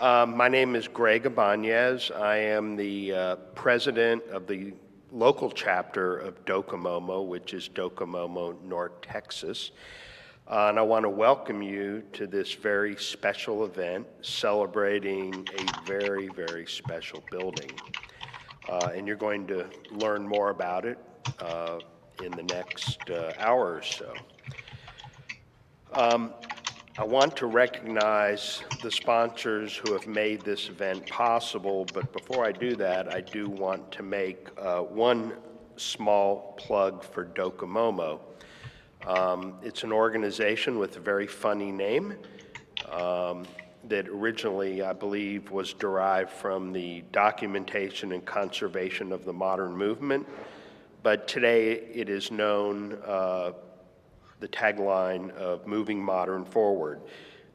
My name is Greg Ibanez. I am the president of the local chapter of Docomomo, which is Docomomo, North Texas. And I want to welcome you to this very special event celebrating a very, very special building. And you're going to learn more about it in the next hour or so. I want to recognize the sponsors who have made this event possible, but before I do that, I do want to make one small plug for Docomomo. It's an organization with a very funny name that originally, I believe, was derived from the documentation and conservation of the modern movement, but today it is known the tagline of Moving Modern Forward.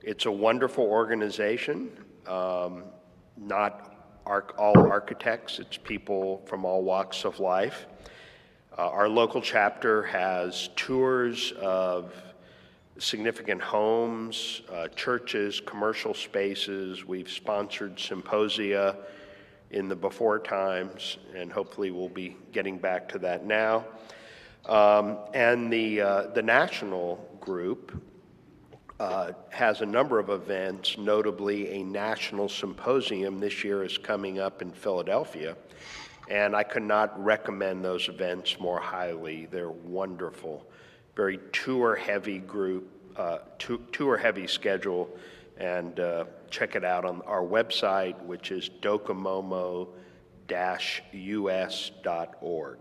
It's a wonderful organization, not all architects, it's people from all walks of life. Our local chapter has tours of significant homes, churches, commercial spaces. We've sponsored symposia in the before times, and hopefully we'll be getting back to that now. And the national group has a number of events, notably a national symposium this year is coming up in Philadelphia, and I could not recommend those events more highly. They're wonderful, very tour-heavy group, tour-heavy schedule, and check it out on our website, which is docomomo-us.org.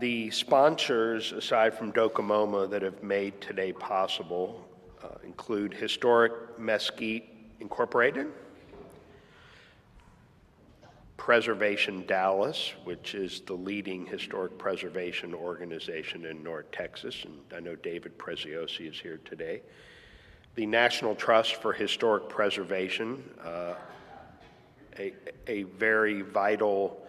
The sponsors, aside from Docomomo, that have made today possible include Historic Mesquite Incorporated, Preservation Dallas, which is the leading historic preservation organization in North Texas, and I know David Preziosi is here today, the National Trust for Historic Preservation, a very vital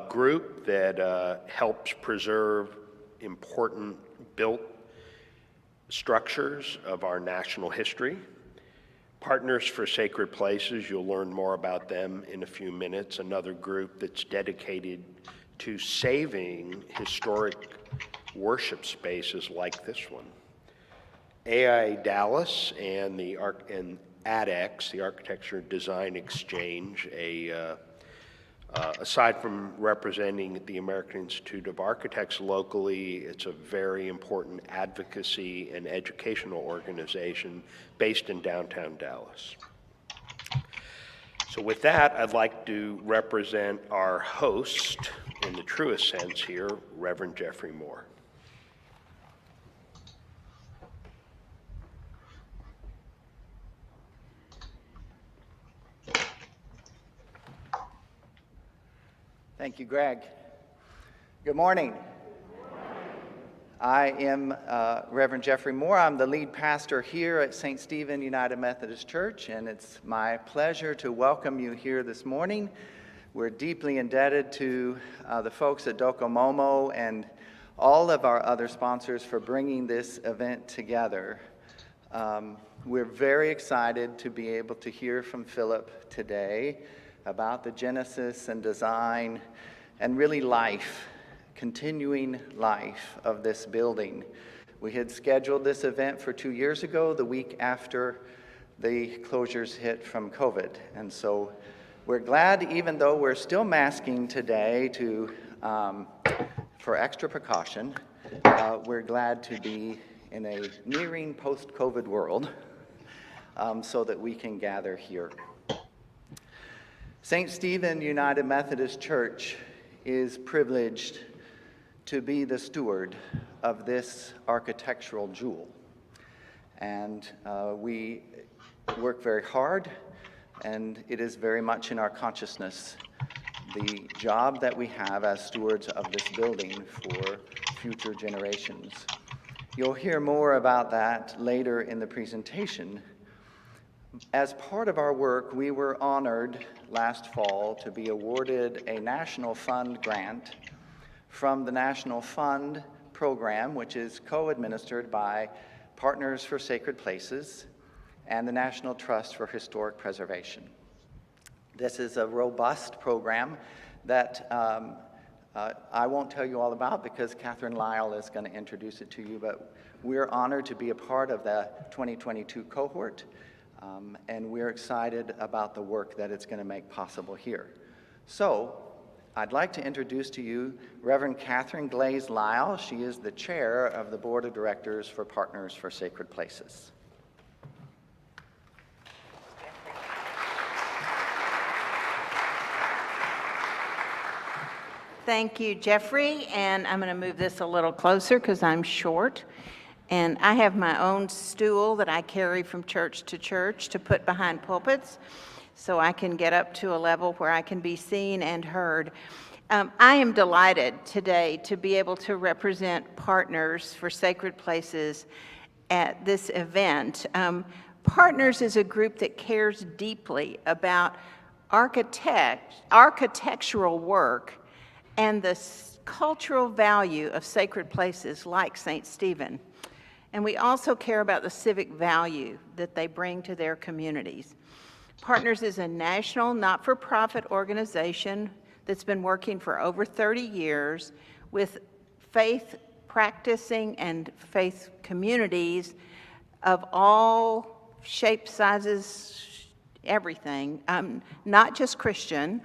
group that helps preserve important built structures of our national history. Partners for Sacred Places, you'll learn more about them in a few minutes, another group that's dedicated to saving historic worship spaces like this one. AI Dallas and ADEX, the Architecture Design Exchange, aside from representing the American Institute of Architects locally, it's a very important advocacy and educational organization based in downtown Dallas. So with that, I'd like to represent our host, in the truest sense here, Reverend Jeffrey Moore. Thank you, Greg. Good morning. I am Reverend Jeffrey Moore. I'm the lead pastor here at St. Stephen United Methodist Church, and it's my pleasure to welcome you here this morning. We're deeply indebted to the folks at Docomomo and all of our other sponsors for bringing this event together. We're very excited to be able to hear from Philip today about the genesis and design and really life, continuing life of this building. We had scheduled this event for 2 years ago, the week after the closures hit from COVID. And so we're glad, even though we're still masking today for extra precaution, we're glad to be in a nearing post-COVID world so that we can gather here. St. Stephen United Methodist Church is privileged to be the steward of this architectural jewel. And we work very hard, and it is very much in our consciousness the job that we have as stewards of this building for future generations. You'll hear more about that later in the presentation. As part of our work, we were honored last fall to be awarded a National Fund grant from the National Fund program, which is co-administered by Partners for Sacred Places, and the National Trust for Historic Preservation. This is a robust program that I won't tell you all about because Catherine Lyle is going to introduce it to you, but we're honored to be a part of the 2022 cohort, and we're excited about the work that it's going to make possible here. So I'd like to introduce to you Reverend Catherine Glaze Lyle. She is the chair of the Board of Directors for Partners for Sacred Places. Thank you, Jeffrey, and I'm going to move this a little closer because I'm short. And I have my own stool that I carry from church to put behind pulpits so I can get up to a level where I can be seen and heard. I am delighted today to be able to represent Partners for Sacred Places at this event. Partners is a group that cares deeply about architectural work and the cultural value of sacred places like St. Stephen. And we also care about the civic value that they bring to their communities. Partners is a national not-for-profit organization that's been working for over 30 years with faith practicing and faith communities of all shapes, sizes, everything, not just Christian.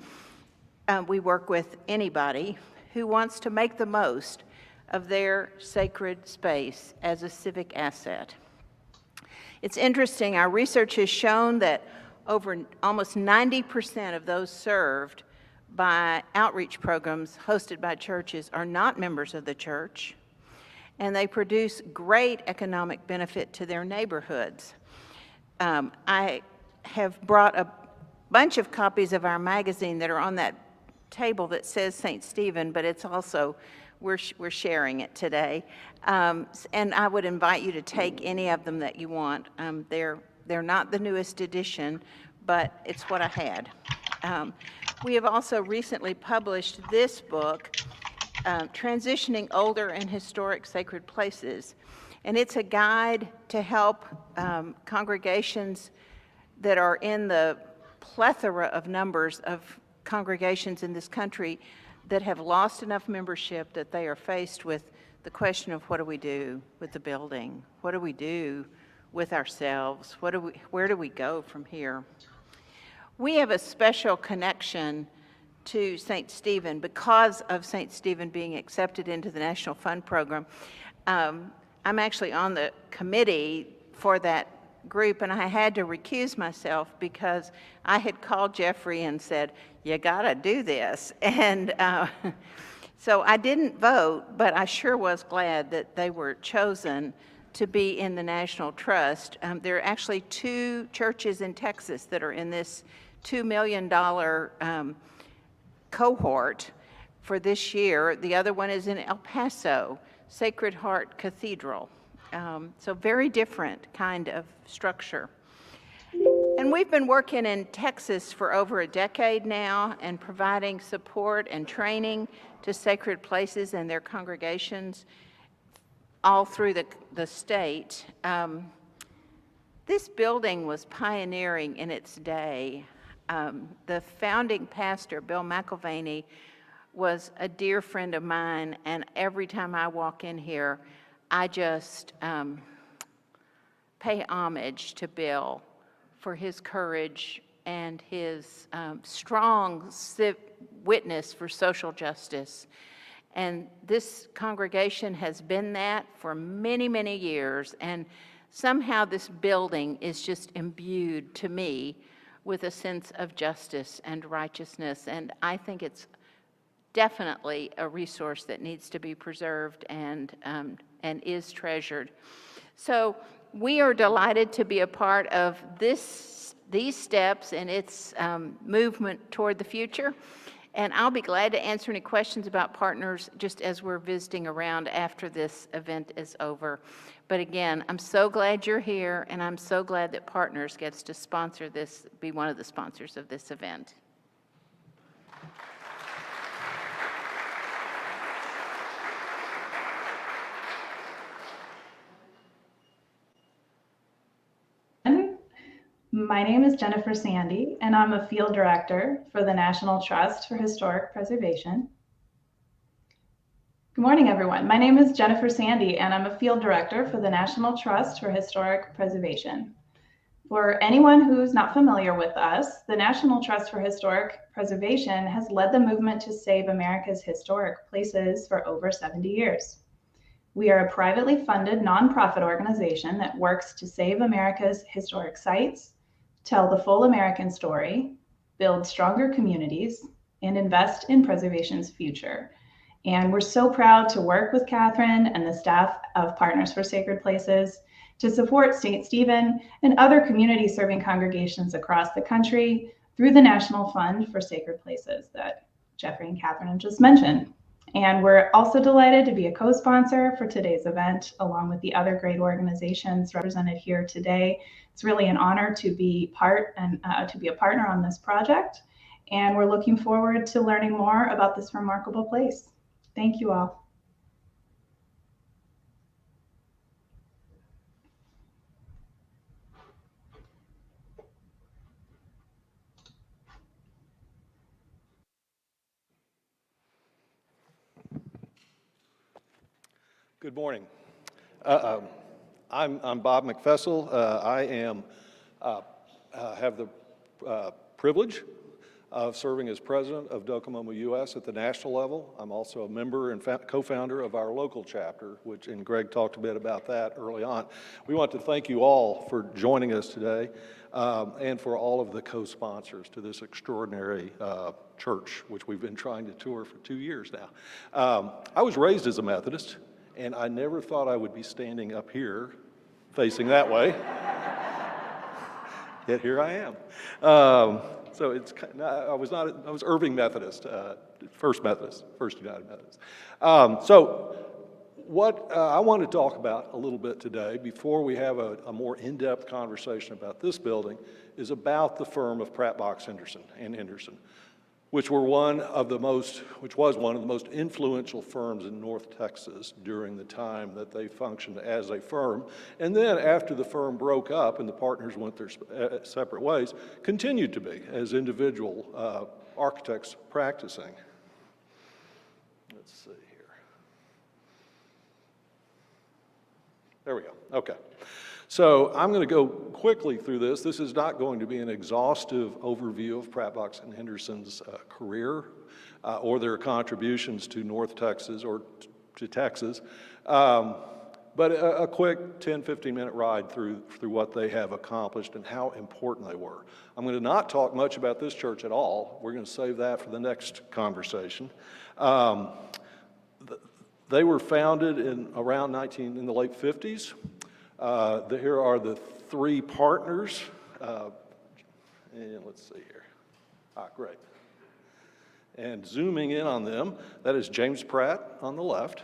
We work with anybody who wants to make the most of their sacred space as a civic asset. It's interesting, our research has shown that over almost 90% of those served by outreach programs hosted by churches are not members of the church, and they produce great economic benefit to their neighborhoods. I have brought a bunch of copies of our magazine that are on that table that says St. Stephen, but it's also, we're sharing it today. And I would invite you to take any of them that you want. They're not the newest edition, but it's what I had. We have also recently published this book, Transitioning Older and Historic Sacred Places. And it's a guide to help congregations that are in the plethora of numbers of congregations in this country that have lost enough membership that they are faced with the question of what do we do with the building? What do we do with ourselves? Where do we go from here? We have a special connection to St. Stephen because of St. Stephen being accepted into the National Fund Program. I'm actually on the committee for that group, and I had to recuse myself because I had called Jeffrey and said, you gotta do this. And so I didn't vote, but I sure was glad that they were chosen to be in the National Trust. There are actually 2 churches in Texas that are in this $2 million cohort for this year. The other one is in El Paso, Sacred Heart Cathedral. So very different kind of structure. And we've been working in Texas for over a decade now and providing support and training to sacred places and their congregations all through the state. This building was pioneering in its day. The founding pastor, Bill McIlvaney, was a dear friend of mine, and every time I walk in here, I just pay homage to Bill for his courage and his strong witness for social justice. And this congregation has been that for many, many years, and somehow this building is just imbued to me with a sense of justice and righteousness, and I think it's definitely a resource that needs to be preserved and is treasured. So we are delighted to be a part of these steps in its movement toward the future. And I'll be glad to answer any questions about Partners just as we're visiting around after this event is over. But again, I'm so glad you're here, and I'm so glad that Partners gets to sponsor this, be one of the sponsors of this event. My name is Jennifer Sandy, and I'm a field director for the National Trust for Historic Preservation. Good morning, everyone. My name is Jennifer Sandy, and I'm a field director for the National Trust for Historic Preservation. For anyone who's not familiar with us, the National Trust for Historic Preservation has led the movement to save America's historic places for over 70 years. We are a privately funded nonprofit organization that works to save America's historic sites, tell the full American story, build stronger communities, and invest in preservation's future. And we're so proud to work with Catherine and the staff of Partners for Sacred Places to support St. Stephen and other community-serving congregations across the country through the National Fund for Sacred Places that Jeffrey and Catherine have just mentioned. And we're also delighted to be a co-sponsor for today's event, along with the other great organizations represented here today. It's really an honor to be to be a partner on this project, and we're looking forward to learning more about this remarkable place. Thank you all. Good morning. I'm Bob McFessel. I have the privilege of serving as president of Docomomo US at the national level. I'm also a member and co-founder of our local chapter, and Greg talked a bit about that early on. We want to thank you all for joining us today and for all of the co-sponsors to this extraordinary church, which we've been trying to tour for 2 years now. I was raised as a Methodist, and I never thought I would be standing up here facing that way. Yet here I am. So I was Irving Methodist, First United Methodist. So what I want to talk about a little bit today, before we have a more in-depth conversation about this building, is about the firm of Pratt, Henderson, which was one of the most influential firms in North Texas during the time that they functioned as a firm. And then after the firm broke up and the partners went their separate ways, continued to be as individual architects practicing. Let's see here. There we go. Okay. So I'm going to go quickly through this. This is not going to be an exhaustive overview of Pratt, Henderson's career or their contributions to North Texas or to Texas, but a quick 10, 15-minute ride through what they have accomplished and how important they were. I'm going to not talk much about this church at all. We're going to save that for the next conversation. They were founded in the late 50s. Here are the three partners, and let's see here. Great. And zooming in on them, that is James Pratt on the left,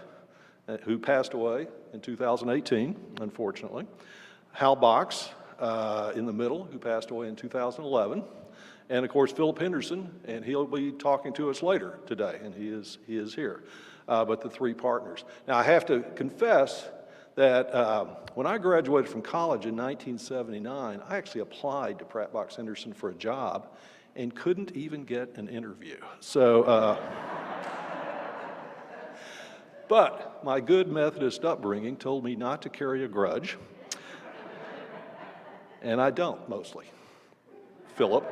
who passed away in 2018, unfortunately. Hal Box in the middle, who passed away in 2011. And of course, Philip Henderson, and he'll be talking to us later today, and he is here. But the three partners. Now, I have to confess that when I graduated from college in 1979, I actually applied to Pratt Henderson for a job and couldn't even get an interview. So, but my good Methodist upbringing told me not to carry a grudge, and I don't, mostly. Philip.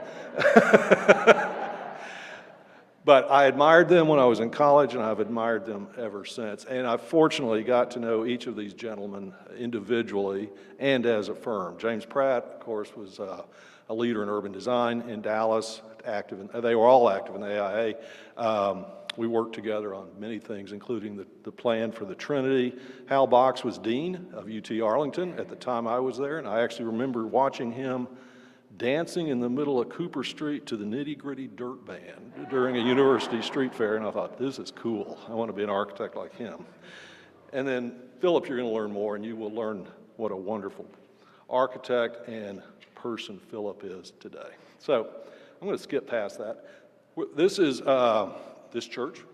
But I admired them when I was in college, and I've admired them ever since. And I fortunately got to know each of these gentlemen individually and as a firm. James Pratt, of course, was a leader in urban design in Dallas. They were all active in the AIA. We worked together on many things, including the plan for the Trinity. Hal Box was dean of UT Arlington at the time I was there, and I actually remember watching him dancing in the middle of Cooper Street to the Nitty Gritty Dirt Band during a university street fair, and I thought, this is cool. I want to be an architect like him. And then Philip, you're going to learn more, and you will learn what a wonderful architect and person Philip is today. So I'm going to skip past that. This is this church.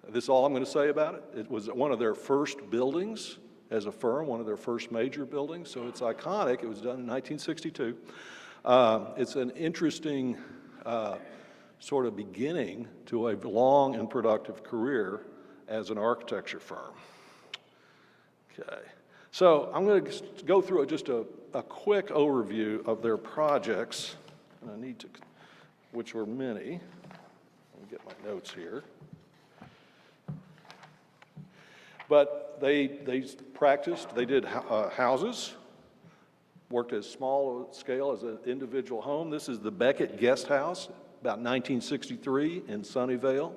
This is all I'm going to say about it. It was one of their first buildings as a firm, one of their first major buildings, so it's iconic. It was done in 1962. It's an interesting sort of beginning to a long and productive career as an architecture firm. Okay, so I'm going to go through just a quick overview of their projects, and I need to, which were many. Let me get my notes here. But they practiced, they did houses, worked as small scale as an individual home. This is the Beckett Guest House, about 1963 in Sunnyvale.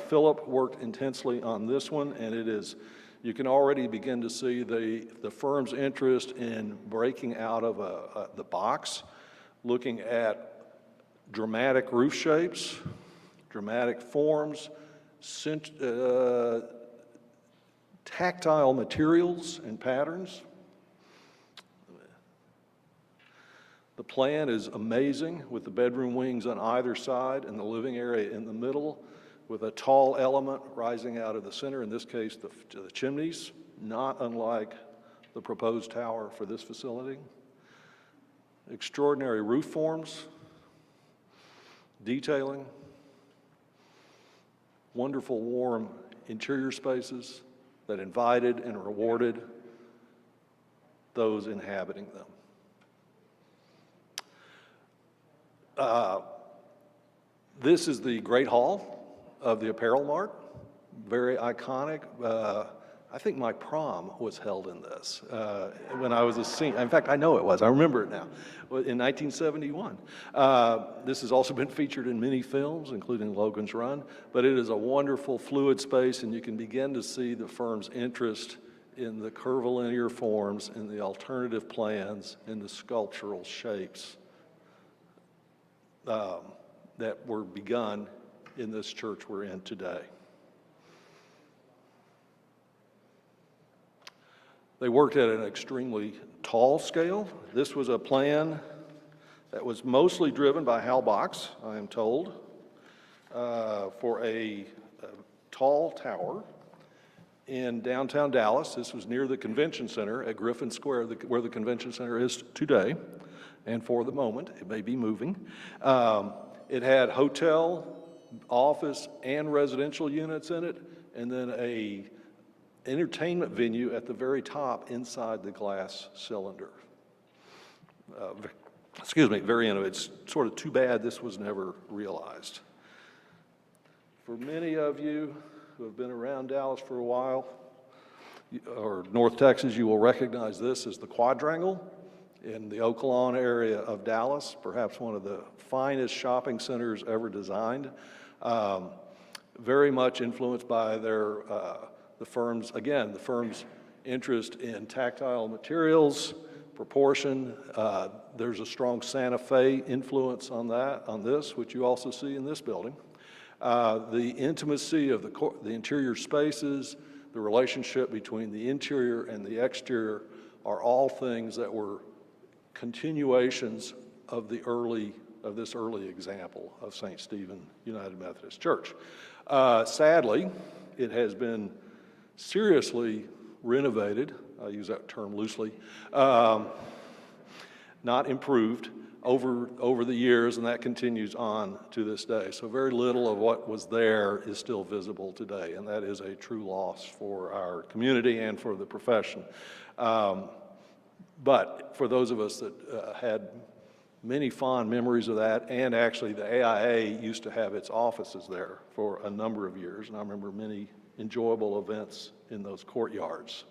Philip worked intensely on this one, and it is, you can already begin to see the firm's interest in breaking out of the box, looking at dramatic roof shapes, dramatic forms, tactile materials and patterns. The plan is amazing, with the bedroom wings on either side and the living area in the middle, with a tall element rising out of the center, in this case the chimneys, not unlike the proposed tower for this facility. Extraordinary roof forms, detailing, wonderful warm interior spaces that invited and rewarded those inhabiting them. This is the Great Hall of the Apparel Mart, very iconic. I think my prom was held in this when I was a senior. In fact, I know it was. I remember it now. In 1971. This has also been featured in many films, including Logan's Run, but it is a wonderful fluid space, and you can begin to see the firm's interest in the curvilinear forms, in the alternative plans, in the sculptural shapes that were begun in this church we're in today. They worked at an extremely tall scale. This was a plan that was mostly driven by Hal Box, I am told, for a tall tower in downtown Dallas. This was near the convention center at Griffin Square, where the convention center is today, and for the moment, it may be moving. It had hotel, office, and residential units in it, and then a entertainment venue at the very top inside the glass cylinder. Excuse me, very innovative. It's sort of too bad this was never realized. For many of you who have been around Dallas for a while, or North Texas, you will recognize this as the Quadrangle in the Oak Lawn area of Dallas, perhaps one of the finest shopping centers ever designed. Very much influenced by the firm's interest in tactile materials, proportion. There's a strong Santa Fe influence on this, which you also see in this building. The intimacy of the interior spaces, the relationship between the interior and the exterior are all things that were continuations of this early example of St. Stephen United Methodist Church. Sadly, it has been seriously renovated. I use that term loosely. Not improved over the years, and that continues on to this day. So very little of what was there is still visible today, and that is a true loss for our community and for the profession. But for those of us that had many fond memories of that, and actually the AIA used to have its offices there for a number of years, and I remember many enjoyable events in those courtyards,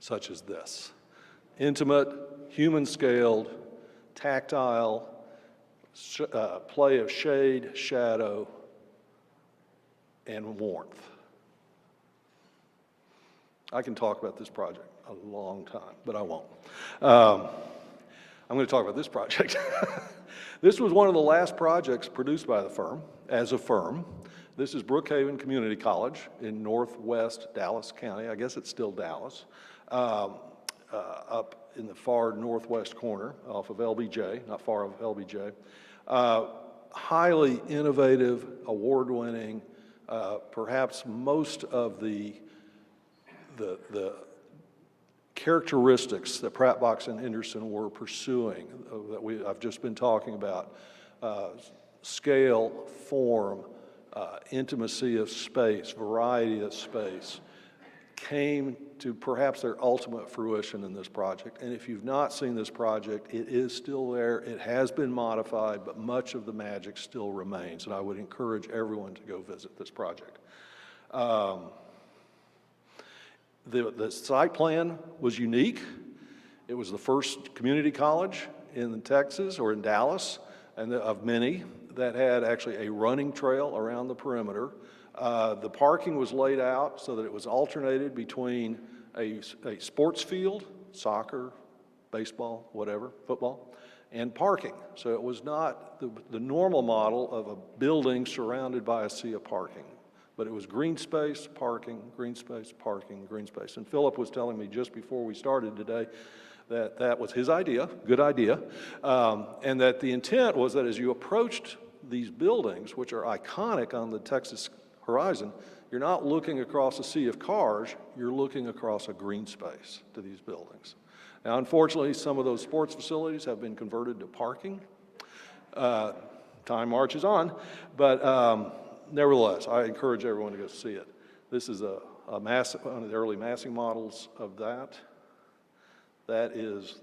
such as this. Intimate, human-scaled, tactile, play of shade, shadow, and warmth. I can talk about this project a long time, but I won't. I'm going to talk about this project. This was one of the last projects produced by the firm, as a firm. This is Brookhaven Community College in northwest Dallas County. I guess it's still Dallas. Up in the far northwest corner off of LBJ, not far off LBJ. Highly innovative, award-winning, perhaps most of the characteristics that Pratt, Box, and Henderson were pursuing that I've just been talking about, scale, form, intimacy of space, variety of space, came to perhaps their ultimate fruition in this project. And if you've not seen this project, it is still there. It has been modified, but much of the magic still remains. And I would encourage everyone to go visit this project. The site plan was unique. It was the first community college in Texas or in Dallas, and of many, that had actually a running trail around the perimeter. The parking was laid out so that it was alternated between a sports field, soccer, baseball, whatever, football, and parking. So it was not the normal model of a building surrounded by a sea of parking, but it was green space, parking, green space, parking, green space. And Philip was telling me just before we started today that that was his idea, good idea, and that the intent was that as you approached these buildings, which are iconic on the Texas horizon, you're not looking across a sea of cars, you're looking across a green space to these buildings. Now, unfortunately, some of those sports facilities have been converted to parking. Time marches on, but nevertheless, I encourage everyone to go see it. This is one of the early massing models of that. That is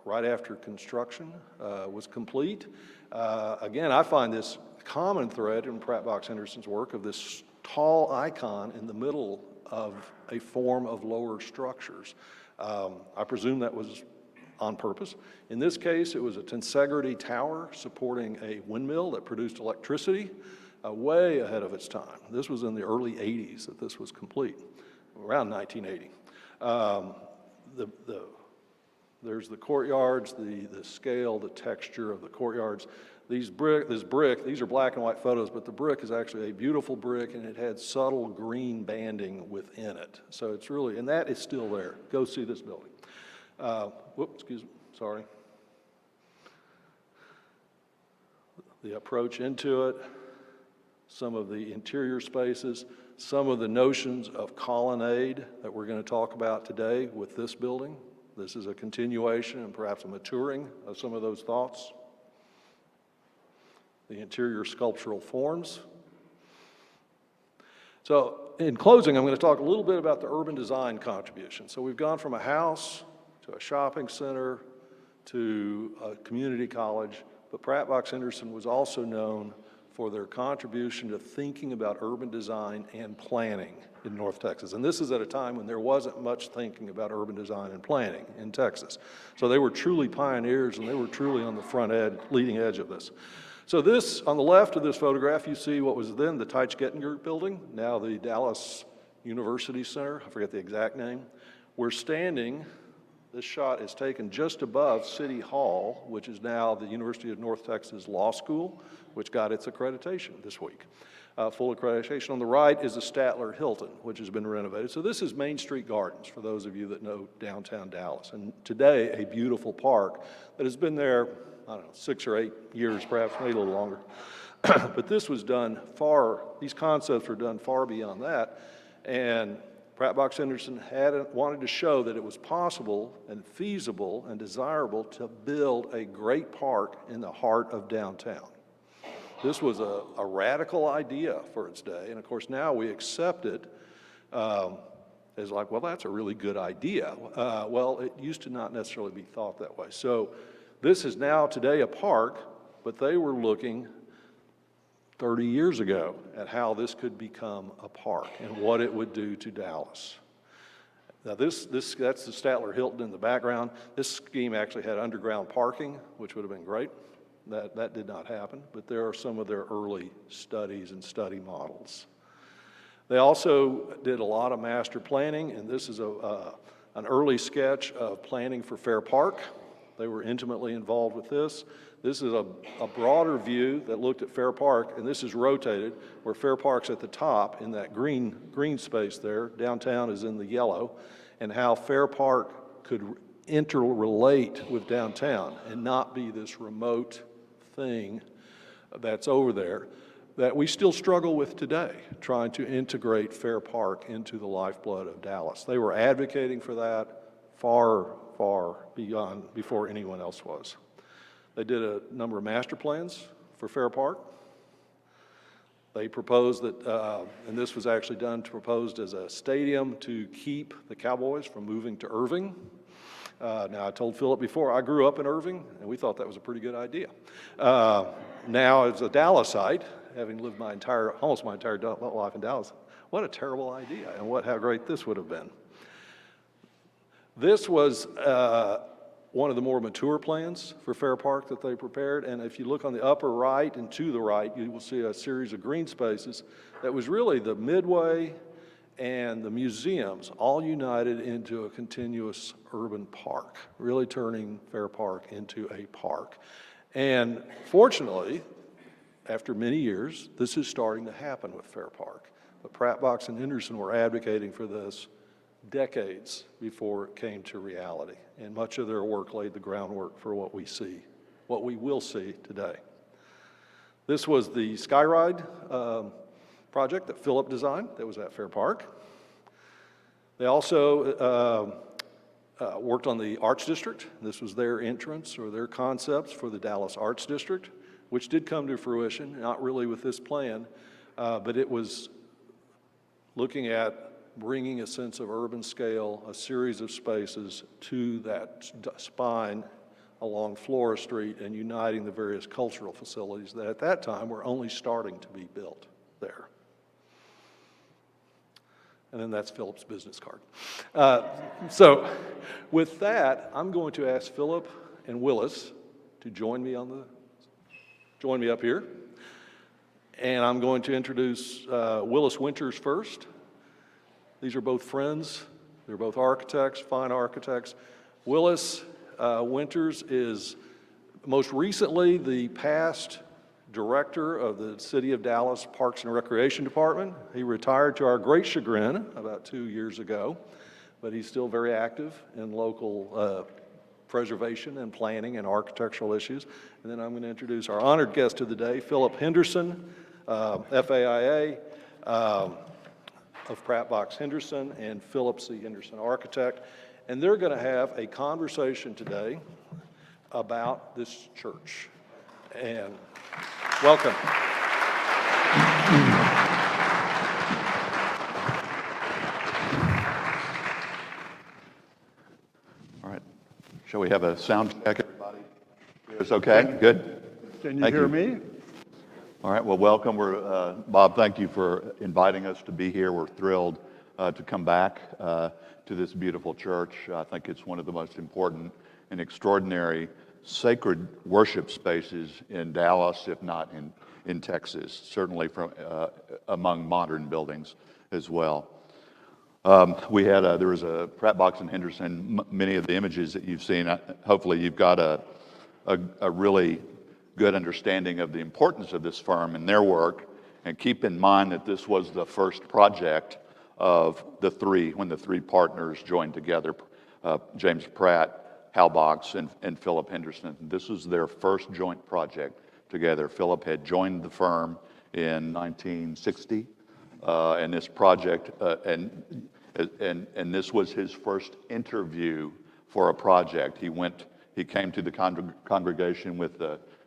right after construction was complete. Again, I find this common thread in Pratt, Box, Henderson's work of this tall icon in the middle of a form of lower structures. I presume that was on purpose. In this case, it was a tensegrity tower supporting a windmill that produced electricity way ahead of its time. This was in the early 80s that this was complete, around 1980. There's the courtyards, the scale, the texture of the courtyards. This brick, these are black and white photos, but the brick is actually a beautiful brick, and it had subtle green banding within it. So it's really, and that is still there. Go see this building. Excuse me, sorry. The approach into it, some of the interior spaces, some of the notions of colonnade that we're going to talk about today with this building. This is a continuation and perhaps a maturing of some of those thoughts. The interior sculptural forms. So in closing, I'm going to talk a little bit about the urban design contribution. So we've gone from a house to a shopping center to a community college, but Pratt, Box, Henderson was also known for their contribution to thinking about urban design and planning in North Texas. And this is at a time when there wasn't much thinking about urban design and planning in Texas. So they were truly pioneers, and they were truly on the front edge, leading edge of this. So this, on the left of this photograph, you see what was then the Teitsch-Gettinger building, now the Dallas University Center, I forget the exact name. We're standing, this shot is taken just above City Hall, which is now the University of North Texas Law School, which got its accreditation this week. Full accreditation. On the right is the Statler Hilton, which has been renovated. So this is Main Street Gardens, for those of you that know downtown Dallas. And today, a beautiful park that has been there, I don't know, 6 or 8 years, perhaps, maybe a little longer. But this was done these concepts were done far beyond that. And Pratt, Box, Henderson wanted to show that it was possible and feasible and desirable to build a great park in the heart of downtown. This was a radical idea for its day, and of course now we accept it as like, well, that's a really good idea. Well, it used to not necessarily be thought that way. So this is now today a park, but they were looking 30 years ago at how this could become a park and what it would do to Dallas. Now that's the Statler Hilton in the background. This scheme actually had underground parking, which would have been great. That did not happen, but there are some of their early studies and study models. They also did a lot of master planning, and this is an early sketch of planning for Fair Park. They were intimately involved with this. This is a broader view that looked at Fair Park, and this is rotated, where Fair Park's at the top in that green space there. Downtown is in the yellow, and how Fair Park could interrelate with downtown and not be this remote thing that's over there that we still struggle with today, trying to integrate Fair Park into the lifeblood of Dallas. They were advocating for that far before anyone else was. They did a number of master plans for Fair Park. They proposed that, and this was actually proposed as a stadium to keep the Cowboys from moving to Irving. Now, I told Philip before, I grew up in Irving, and we thought that was a pretty good idea. Now, as a Dallasite, having lived almost my entire life in Dallas, what a terrible idea, and how great this would have been. This was one of the more mature plans for Fair Park that they prepared, and if you look on the upper right and to the right, you will see a series of green spaces that was really the Midway and the museums all united into a continuous urban park, really turning Fair Park into a park. And fortunately, after many years, this is starting to happen with Fair Park. But Pratt, and Henderson were advocating for this decades before it came to reality. And much of their work laid the groundwork for what we will see today. This was the Skyride project that Philip designed that was at Fair Park. They also worked on the Arts District. This was their entrance or their concepts for the Dallas Arts District, which did come to fruition, not really with this plan, but it was looking at bringing a sense of urban scale, a series of spaces to that spine along Flora Street and uniting the various cultural facilities that at that time were only starting to be built there. And then that's Philip's business card. So with that, I'm going to ask Philip and Willis to join me up here. And I'm going to introduce Willis Winters first. These are both friends. They're both architects, fine architects. Willis Winters is most recently the past director of the City of Dallas Parks and Recreation Department. He retired to our great chagrin about 2 years ago, but he's still very active in local preservation and planning and architectural issues. And then I'm going to introduce our honored guest of the day, Philip Henderson, FAIA, of Pratt, Henderson, and Philip C. Henderson, architect. And they're going to have a conversation today about this church. And welcome. All right. Shall we have a sound check, everybody? It's okay? Good? Can you hear me? All right, well, welcome. Bob, thank you for inviting us to be here. We're thrilled to come back to this beautiful church. I think it's one of the most important and extraordinary sacred worship spaces in Dallas, if not in Texas, certainly among modern buildings as well. There was a Pratt, and Henderson. Many of the images that you've seen, hopefully you've got a really good understanding of the importance of this firm and their work, and keep in mind that this was the first project of when the three partners joined together, James Pratt, Hal Box, and Philip Henderson. This was their first joint project together. Philip had joined the firm in 1960, and this project, and this was his first interview for a project. He came to the congregation with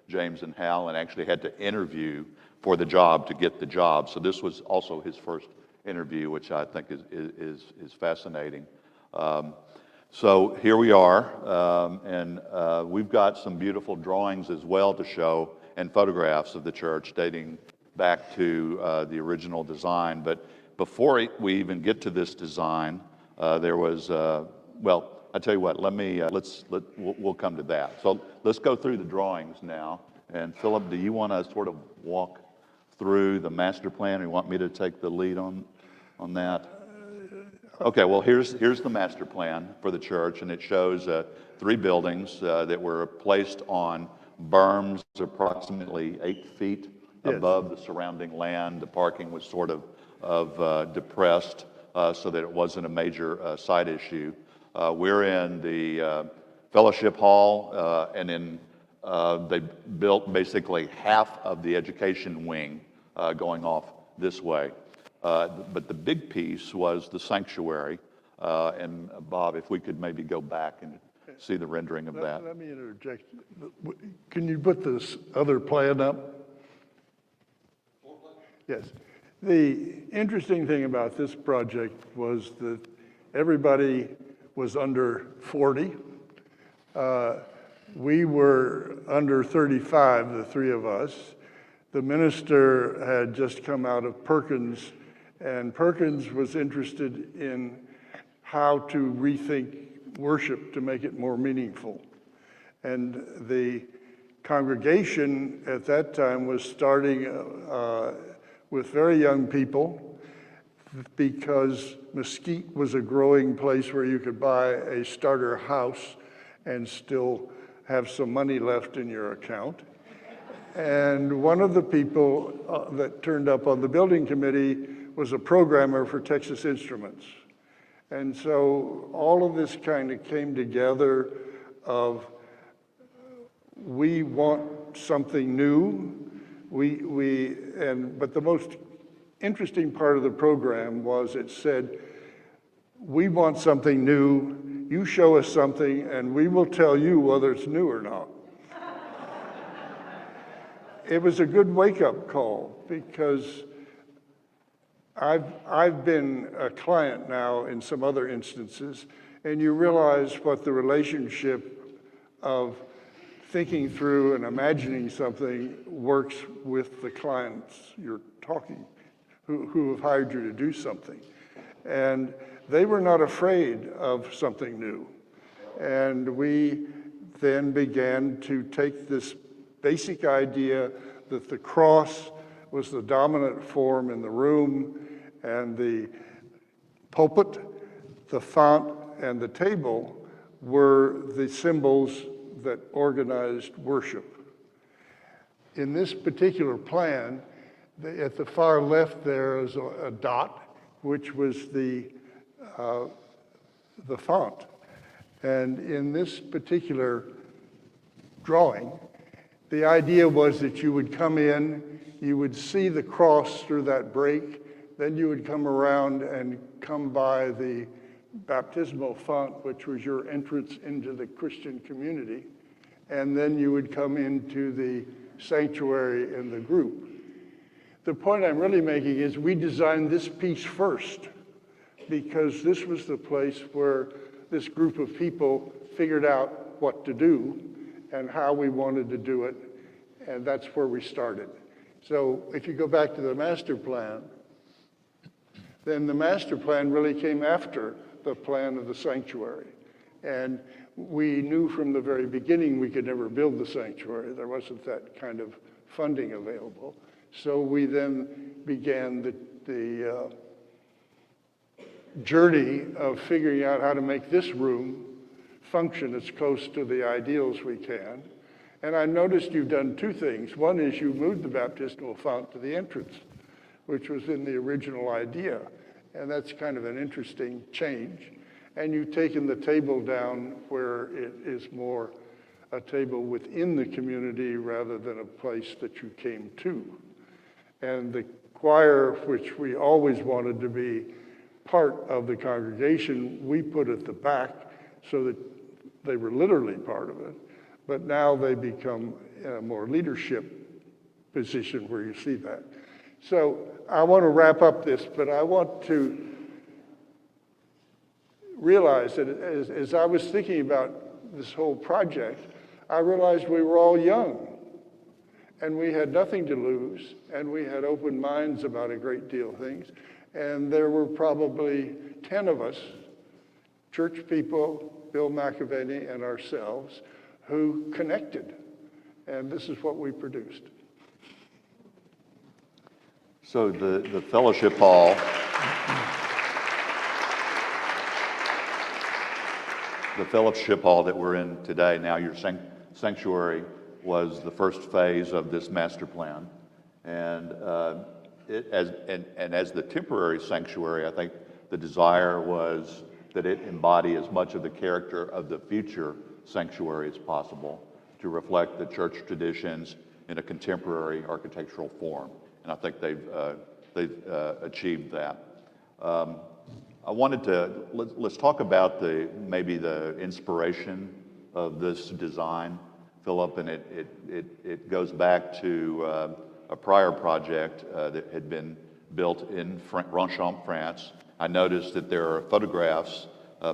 James and Hal, and actually had to interview for the job to get the job. So this was also his first interview, which I think is fascinating. So here we are, and we've got some beautiful drawings as well to show, and photographs of the church dating back to the original design. But before we even get to this design, there was well, I tell you what. We'll come to that. So let's go through the drawings now. And Philip, do you want to sort of walk through the master plan, or you want me to take the lead on that? Okay. Well, here's the master plan for the church, and it shows 3 buildings that were placed on berms approximately 8 feet above the surrounding land. The parking was sort of depressed, so that it wasn't a major site issue. We're in the fellowship hall, and then they built basically half of the education wing going off this way. But the big piece was the sanctuary, And Bob, if we could maybe go back and see the rendering of that. Let me interject. Can you put this other plan up? Yes. The interesting thing about this project was that everybody was under 40. We were under 35, the three of us. The minister had just come out of Perkins, and Perkins was interested in how to rethink worship to make it more meaningful. And the congregation at that time was starting with very young people, because Mesquite was a growing place where you could buy a starter house and still have some money left in your account. And one of the people that turned up on the building committee was a programmer for Texas Instruments. And so all of this kind of came together of, we want something new. But the most interesting part of the program was it said, we want something new, you show us something, and we will tell you whether it's new or not. It was a good wake-up call, because I've been a client now in some other instances, and you realize what the relationship of thinking through and imagining something works with the clients you're talking, who have hired you to do something. And they were not afraid of something new. And we then began to take this basic idea that the cross was the dominant form in the room, and the pulpit, the font, and the table were the symbols that organized worship. In this particular plan, at the far left there is a dot, which was the font. And in this particular drawing, the idea was that you would come in, you would see the cross through that break, then you would come around and come by the baptismal font, which was your entrance into the Christian community, and then you would come into the sanctuary and the group. The point I'm really making is we designed this piece first, because this was the place where this group of people figured out what to do and how we wanted to do it, and that's where we started. So if you go back to the master plan, then the master plan really came after the plan of the sanctuary. And we knew from the very beginning we could never build the sanctuary. There wasn't that kind of funding available. So we then began the journey of figuring out how to make this room function as close to the ideals we can. And I noticed you've done two things. One is you moved the baptismal font to the entrance, which was in the original idea. And that's kind of an interesting change. And you've taken the table down where it is more a table within the community rather than a place that you came to. And the choir, which we always wanted to be part of the congregation, we put at the back so that they were literally part of it. But now they become in a more leadership position where you see that. So I want to wrap up this, but I want to realize that as I was thinking about this whole project, I realized we were all young, and we had nothing to lose, and we had open minds about a great deal of things. And there were probably 10 of us, church people, Bill McAvaney, and ourselves, who connected. And this is what we produced. So the fellowship hall, that we're in today, now your sanctuary, was the first phase of this master plan. And as the temporary sanctuary, I think the desire was that it embody as much of the character of the future sanctuary as possible, to reflect the church traditions in a contemporary architectural form. And I think they've achieved that. I wanted to, let's talk about maybe the inspiration of this design, Philip, and it goes back to a prior project that had been built in Ronchamp, France. I noticed that there are photographs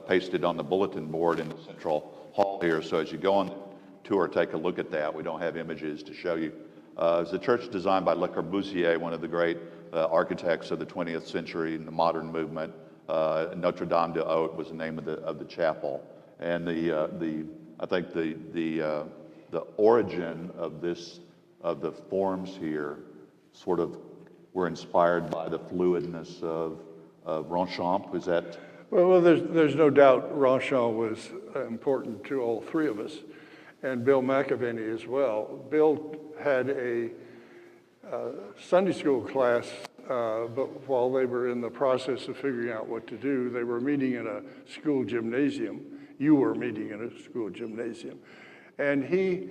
pasted on the bulletin board in the central hall here, so as you go on the tour, take a look at that. We don't have images to show you. It was a church designed by Le Corbusier, one of the great architects of the 20th century in the modern movement. Notre Dame de Haute was the name of the chapel, and I think the origin of the forms here sort of were inspired by the fluidness of Ronchamp. Is that? Well, there's no doubt Ronchamp was important to all three of us, and Bill McAvaney as well. Bill had a Sunday school class, but while they were in the process of figuring out what to do, they were meeting in a school gymnasium. You were meeting in a school gymnasium. And he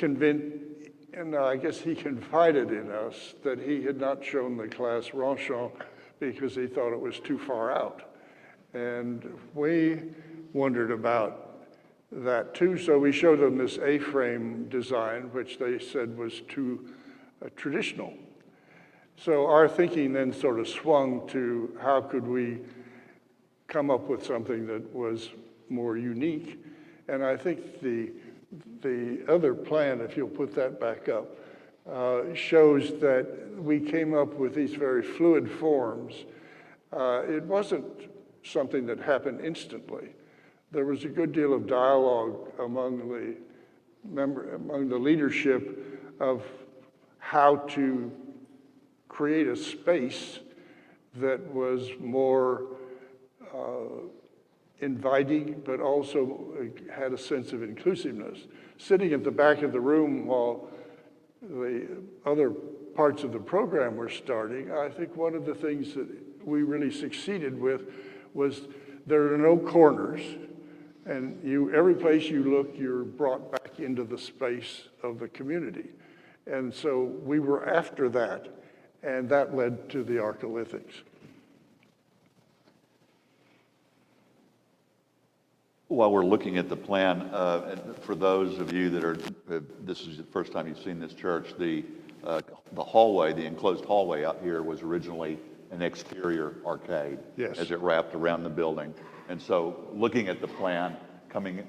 I guess he confided in us that he had not shown the class Ronchamp because he thought it was too far out. And we wondered about that too, so we showed them this A-frame design, which they said was too traditional. So our thinking then sort of swung to how could we come up with something that was more unique. And I think the other plan, if you'll put that back up, shows that we came up with these very fluid forms. It wasn't something that happened instantly. There was a good deal of dialogue among the leadership of how to create a space that was more inviting, but also had a sense of inclusiveness. Sitting at the back of the room while the other parts of the program were starting, I think one of the things that we really succeeded with was there are no corners, and every place you look, you're brought back into the space of the community. And so we were after that, and that led to the archolithics. While we're looking at the plan, and for those of you this is the first time you've seen this church, the hallway, the enclosed hallway out here was originally an exterior arcade. Yes. As it wrapped around the building. And so looking at the plan,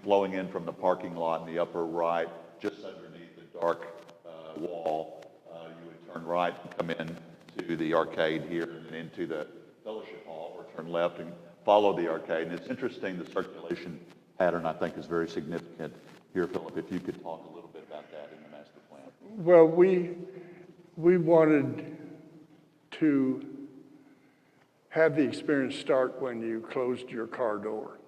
flowing in from the parking lot in the upper right, just underneath the dark wall, you would turn right and come in to the arcade here and into the fellowship hall, or turn left and follow the arcade. And it's interesting, the circulation pattern, I think, is very significant here. Philip, if you could talk a little bit about that in the master plan. Well, we wanted to have the experience start when you closed your car door.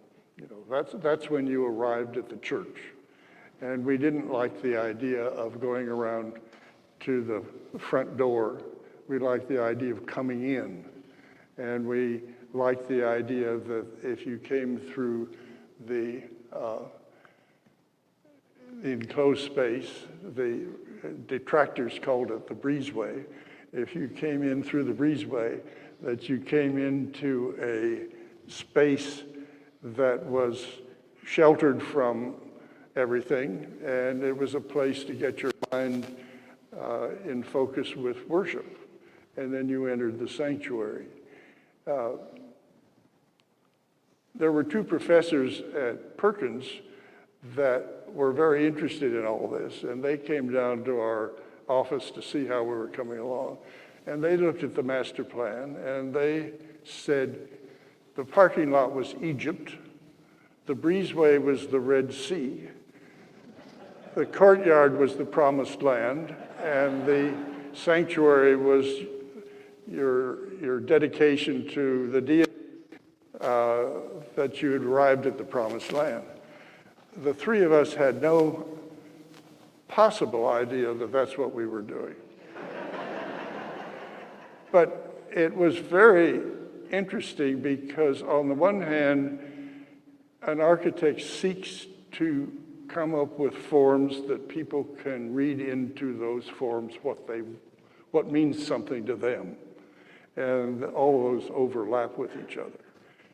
That's when you arrived at the church. And we didn't like the idea of going around to the front door. We liked the idea of coming in. And we liked the idea that if you came through the enclosed space, the detractors called it the breezeway. If you came in through the breezeway, that you came into a space that was sheltered from everything, and it was a place to get your mind in focus with worship. And then you entered the sanctuary. There were two professors at Perkins that were very interested in all this, and they came down to our office to see how we were coming along. And they looked at the master plan, and they said the parking lot was Egypt, the breezeway was the Red Sea, the courtyard was the Promised Land, and the sanctuary was your dedication to the deity that you had arrived at the Promised Land. The three of us had no possible idea that that's what we were doing. But it was very interesting because on the one hand, an architect seeks to come up with forms that people can read into those forms what means something to them. And all of those overlap with each other.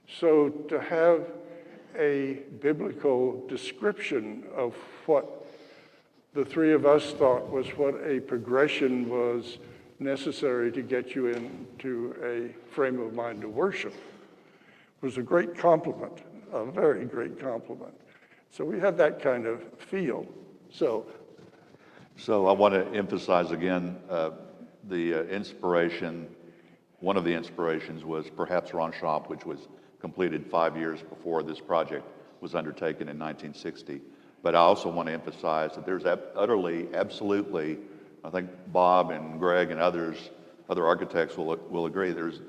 So to have a biblical description of what the three of us thought was what a progression was necessary to get you into a frame of mind to worship was a great compliment, a very great compliment. So we had that kind of feel. So I want to emphasize again the inspiration. One of the inspirations was perhaps Ron Schomp, which was completed 5 years before this project was undertaken in 1960. But I also want to emphasize that there's absolutely, I think Bob and Greg and other architects will agree, there's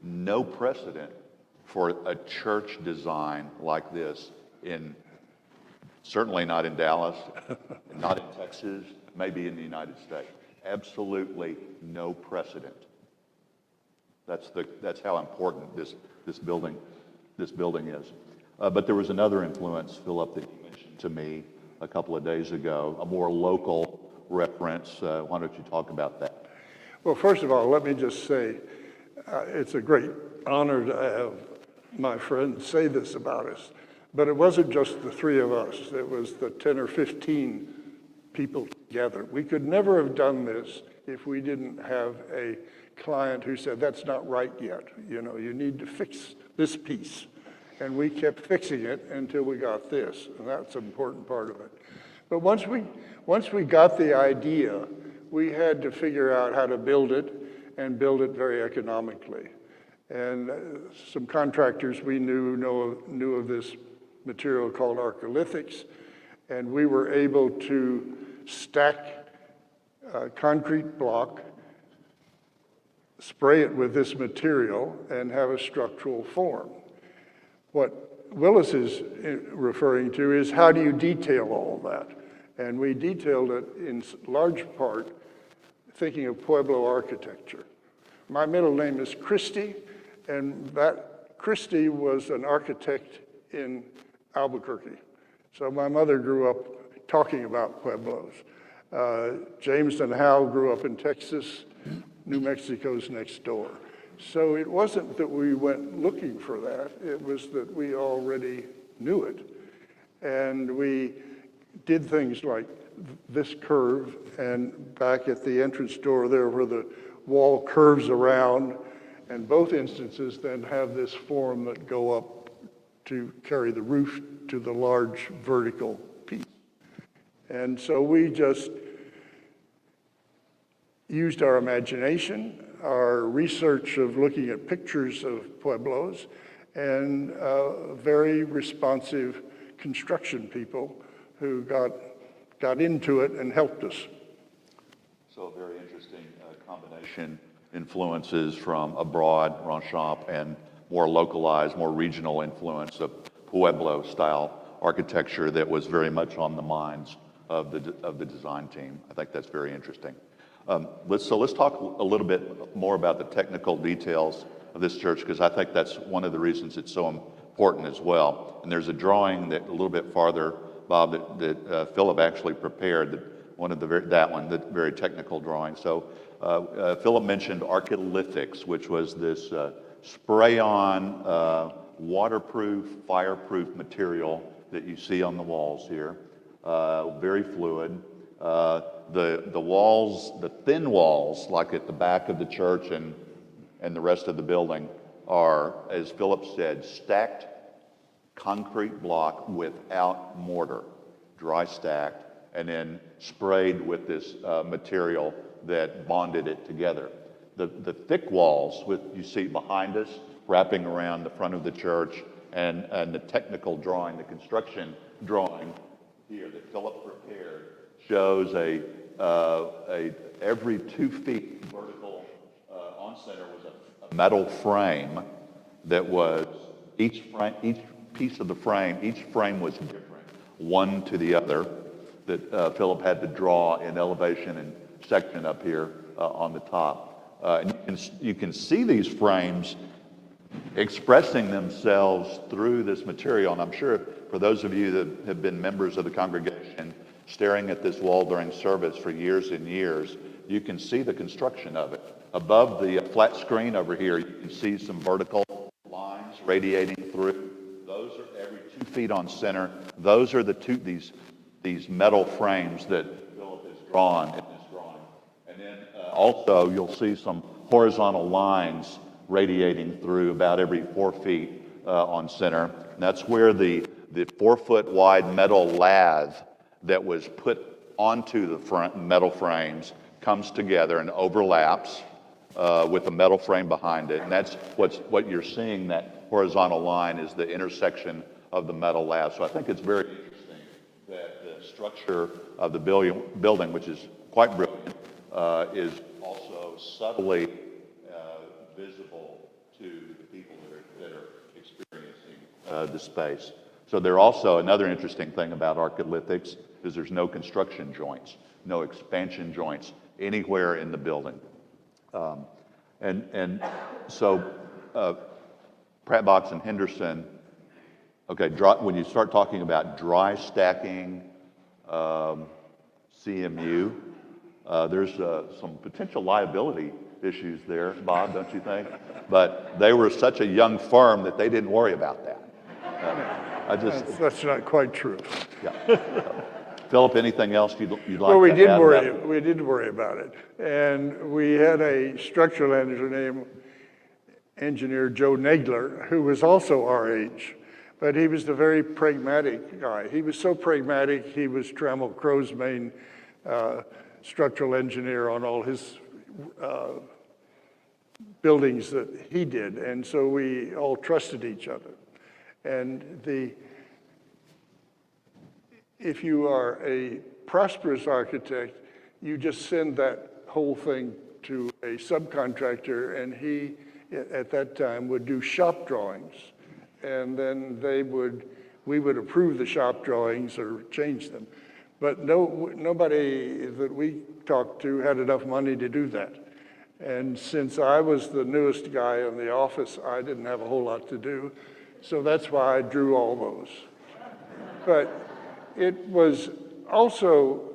no precedent for a church design like this certainly not in Dallas, not in Texas, maybe in the United States. Absolutely no precedent. That's how important this building is. But there was another influence, Philip, that you mentioned to me a couple of days ago, a more local reference. Why don't you talk about that? well, first of all, let me just say, it's a great honor to have my friend say this about us. But it wasn't just the three of us. It was the 10 or 15 people together. We could never have done this if we didn't have a client who said, that's not right yet. You know, you need to fix this piece. And we kept fixing it until we got this. And that's an important part of it. But once we got the idea, we had to figure out how to build it and build it very economically. And some contractors we knew of this material called archilithics, and we were able to stack a concrete block, spray it with this material, and have a structural form. What Willis is referring to is how do you detail all that? And we detailed it in large part thinking of Pueblo architecture. My middle name is Christie, and that Christie was an architect in Albuquerque. So my mother grew up talking about Pueblos. James and Hal grew up in Texas. New Mexico's next door. So it wasn't that we went looking for that, it was that we already knew it. And we did things like this curve, and back at the entrance door there where the wall curves around, and both instances then have this form that go up to carry the roof to the large vertical piece. And so we just used our imagination, our research of looking at pictures of Pueblos, and very responsive construction people who got into it and helped us. So a very interesting combination influences from abroad, Ron Schomp, and more localized, more regional influence of Pueblo-style architecture that was very much on the minds of the design team. I think that's very interesting. Let's talk a little bit more about the technical details of this church, because I think that's one of the reasons it's so important as well. And there's a drawing that a little bit farther, Bob, that Philip actually prepared, the very technical drawing. So Philip mentioned archilithics, which was this spray-on, waterproof, fireproof material that you see on the walls here, very fluid. The walls, the thin walls, like at the back of the church and the rest of the building, are, as Philip said, stacked concrete block without mortar, dry stacked, and then sprayed with this material that bonded it together. The thick walls, you see behind us, wrapping around the front of the church, and the technical drawing, the construction drawing here that Philip prepared, shows every 2 feet vertical on center was a metal frame that was each piece of the frame, each frame was different, one to the other, that Philip had to draw in elevation and section up here on the top. And you can see these frames expressing themselves through this material. And I'm sure for those of you that have been members of the congregation, staring at this wall during service for years and years, you can see the construction of it. Above the flat screen over here, you can see some vertical lines radiating through. Those are every 2 feet on center. Those are these metal frames that Philip has drawn in this drawing. And then also you'll see some horizontal lines radiating through about every 4 feet on center. And that's where the 4-foot wide metal lath that was put onto the front metal frames comes together and overlaps with the metal frame behind it. And that's what you're seeing, that horizontal line is the intersection of the metal lath. So I think it's very interesting that the structure of the building, which is quite brilliant, is also subtly visible to the people that are experiencing the space. So there also, another interesting thing about archolithics is there's no construction joints, no expansion joints anywhere in the building. And so Pratt, Box, and Henderson, okay, when you start talking about dry stacking CMU, there's some potential liability issues there, Bob, don't you think? But they were such a young firm that they didn't worry about that. That's not quite true. Yeah. Philip, anything else you'd like Well, we to did add worry. about? We did worry about it, and we had a structural engineer named Joe Nagler, who was also our age, but he was a very pragmatic guy. He was so pragmatic. He was Trammell Crow's main structural engineer on all his buildings that he did, and so we all trusted each other. And if you are a prosperous architect, you just send that whole thing to a subcontractor, and he, at that time, would do shop drawings. And then we would approve the shop drawings or change them. But nobody that we talked to had enough money to do that. And since I was the newest guy in the office, I didn't have a whole lot to do. So that's why I drew all those. But it was also,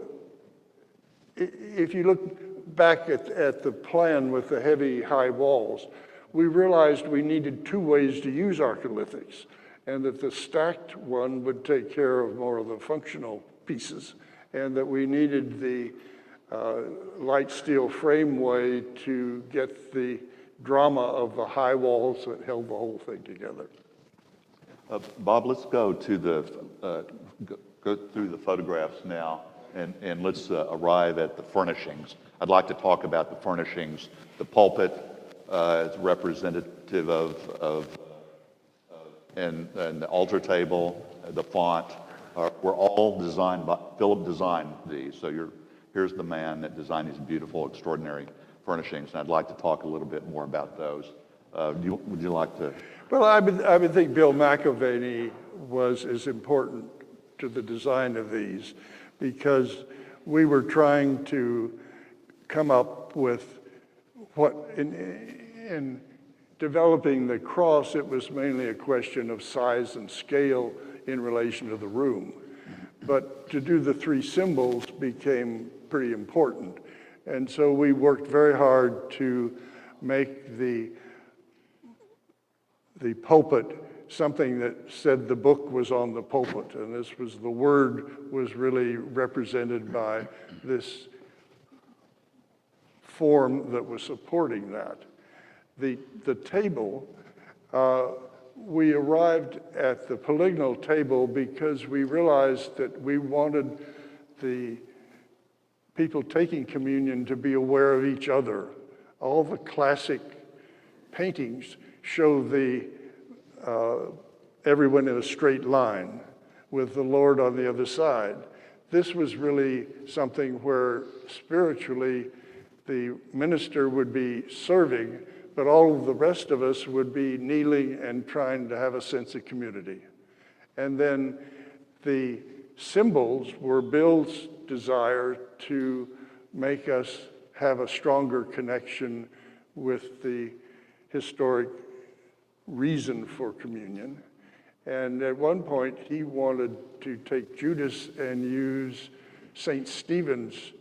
if you look back at the plan with the heavy high walls, we realized we needed 2 ways to use archolithics, and that the stacked one would take care of more of the functional pieces, and that we needed the light steel frame way to get the drama of the high walls that held the whole thing together. Bob, let's go to go through the photographs now, and let's arrive at the furnishings. I'd like to talk about the furnishings. The pulpit is representative and the altar table, the font, were all designed by, Philip designed these. So here's the man that designed these beautiful, extraordinary furnishings, and I'd like to talk a little bit more about those. Would you like to? Well, I would think Bill McAvaney was as important to the design of these, because we were trying to come up with what, in developing the cross, it was mainly a question of size and scale in relation to the room. But to do the 3 symbols became pretty important. And so we worked very hard to make the pulpit something that said the book was on the pulpit, and this was, the word was really represented by this form that was supporting that. The table, we arrived at the polygonal table because we realized that we wanted the people taking communion to be aware of each other. All the classic paintings show everyone in a straight line with the Lord on the other side. This was really something where spiritually the minister would be serving, but all of the rest of us would be kneeling and trying to have a sense of community. And then the symbols were Bill's desire to make us have a stronger connection with the historic reason for communion. And at one point, he wanted to take Judas and use St. Stephen's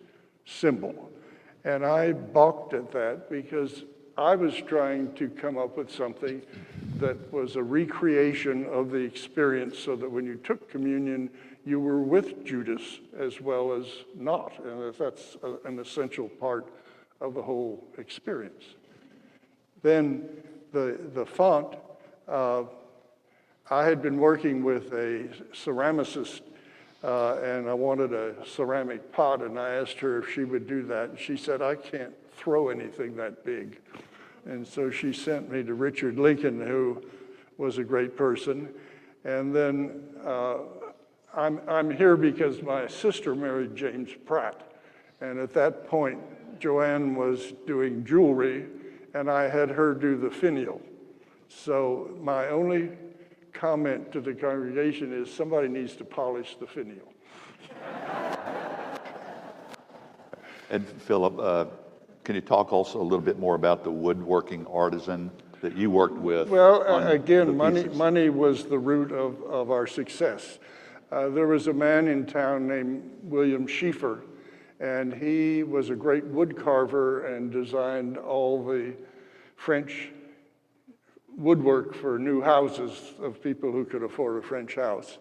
symbol. And I balked at that because I was trying to come up with something that was a recreation of the experience so that when you took communion, you were with Judas as well as not. And that's an essential part of the whole experience. Then the font, I had been working with a ceramicist and I wanted a ceramic pot, and I asked her if she would do that. And she said, I can't throw anything that big. And so she sent me to Richard Lincoln, who was a great person. And then I'm here because my sister married James Pratt. And at that point, Joanne was doing jewelry, and I had her do the finial. So my only comment to the congregation is somebody needs to polish the finial. And Philip, can you talk also a little bit more about the woodworking artisan that you worked with? Well, on again, the pieces? money was the root of our success. There was a man in town named William Schieffer, and he was a great wood carver and designed all the French woodwork for new houses of people who could afford a French house.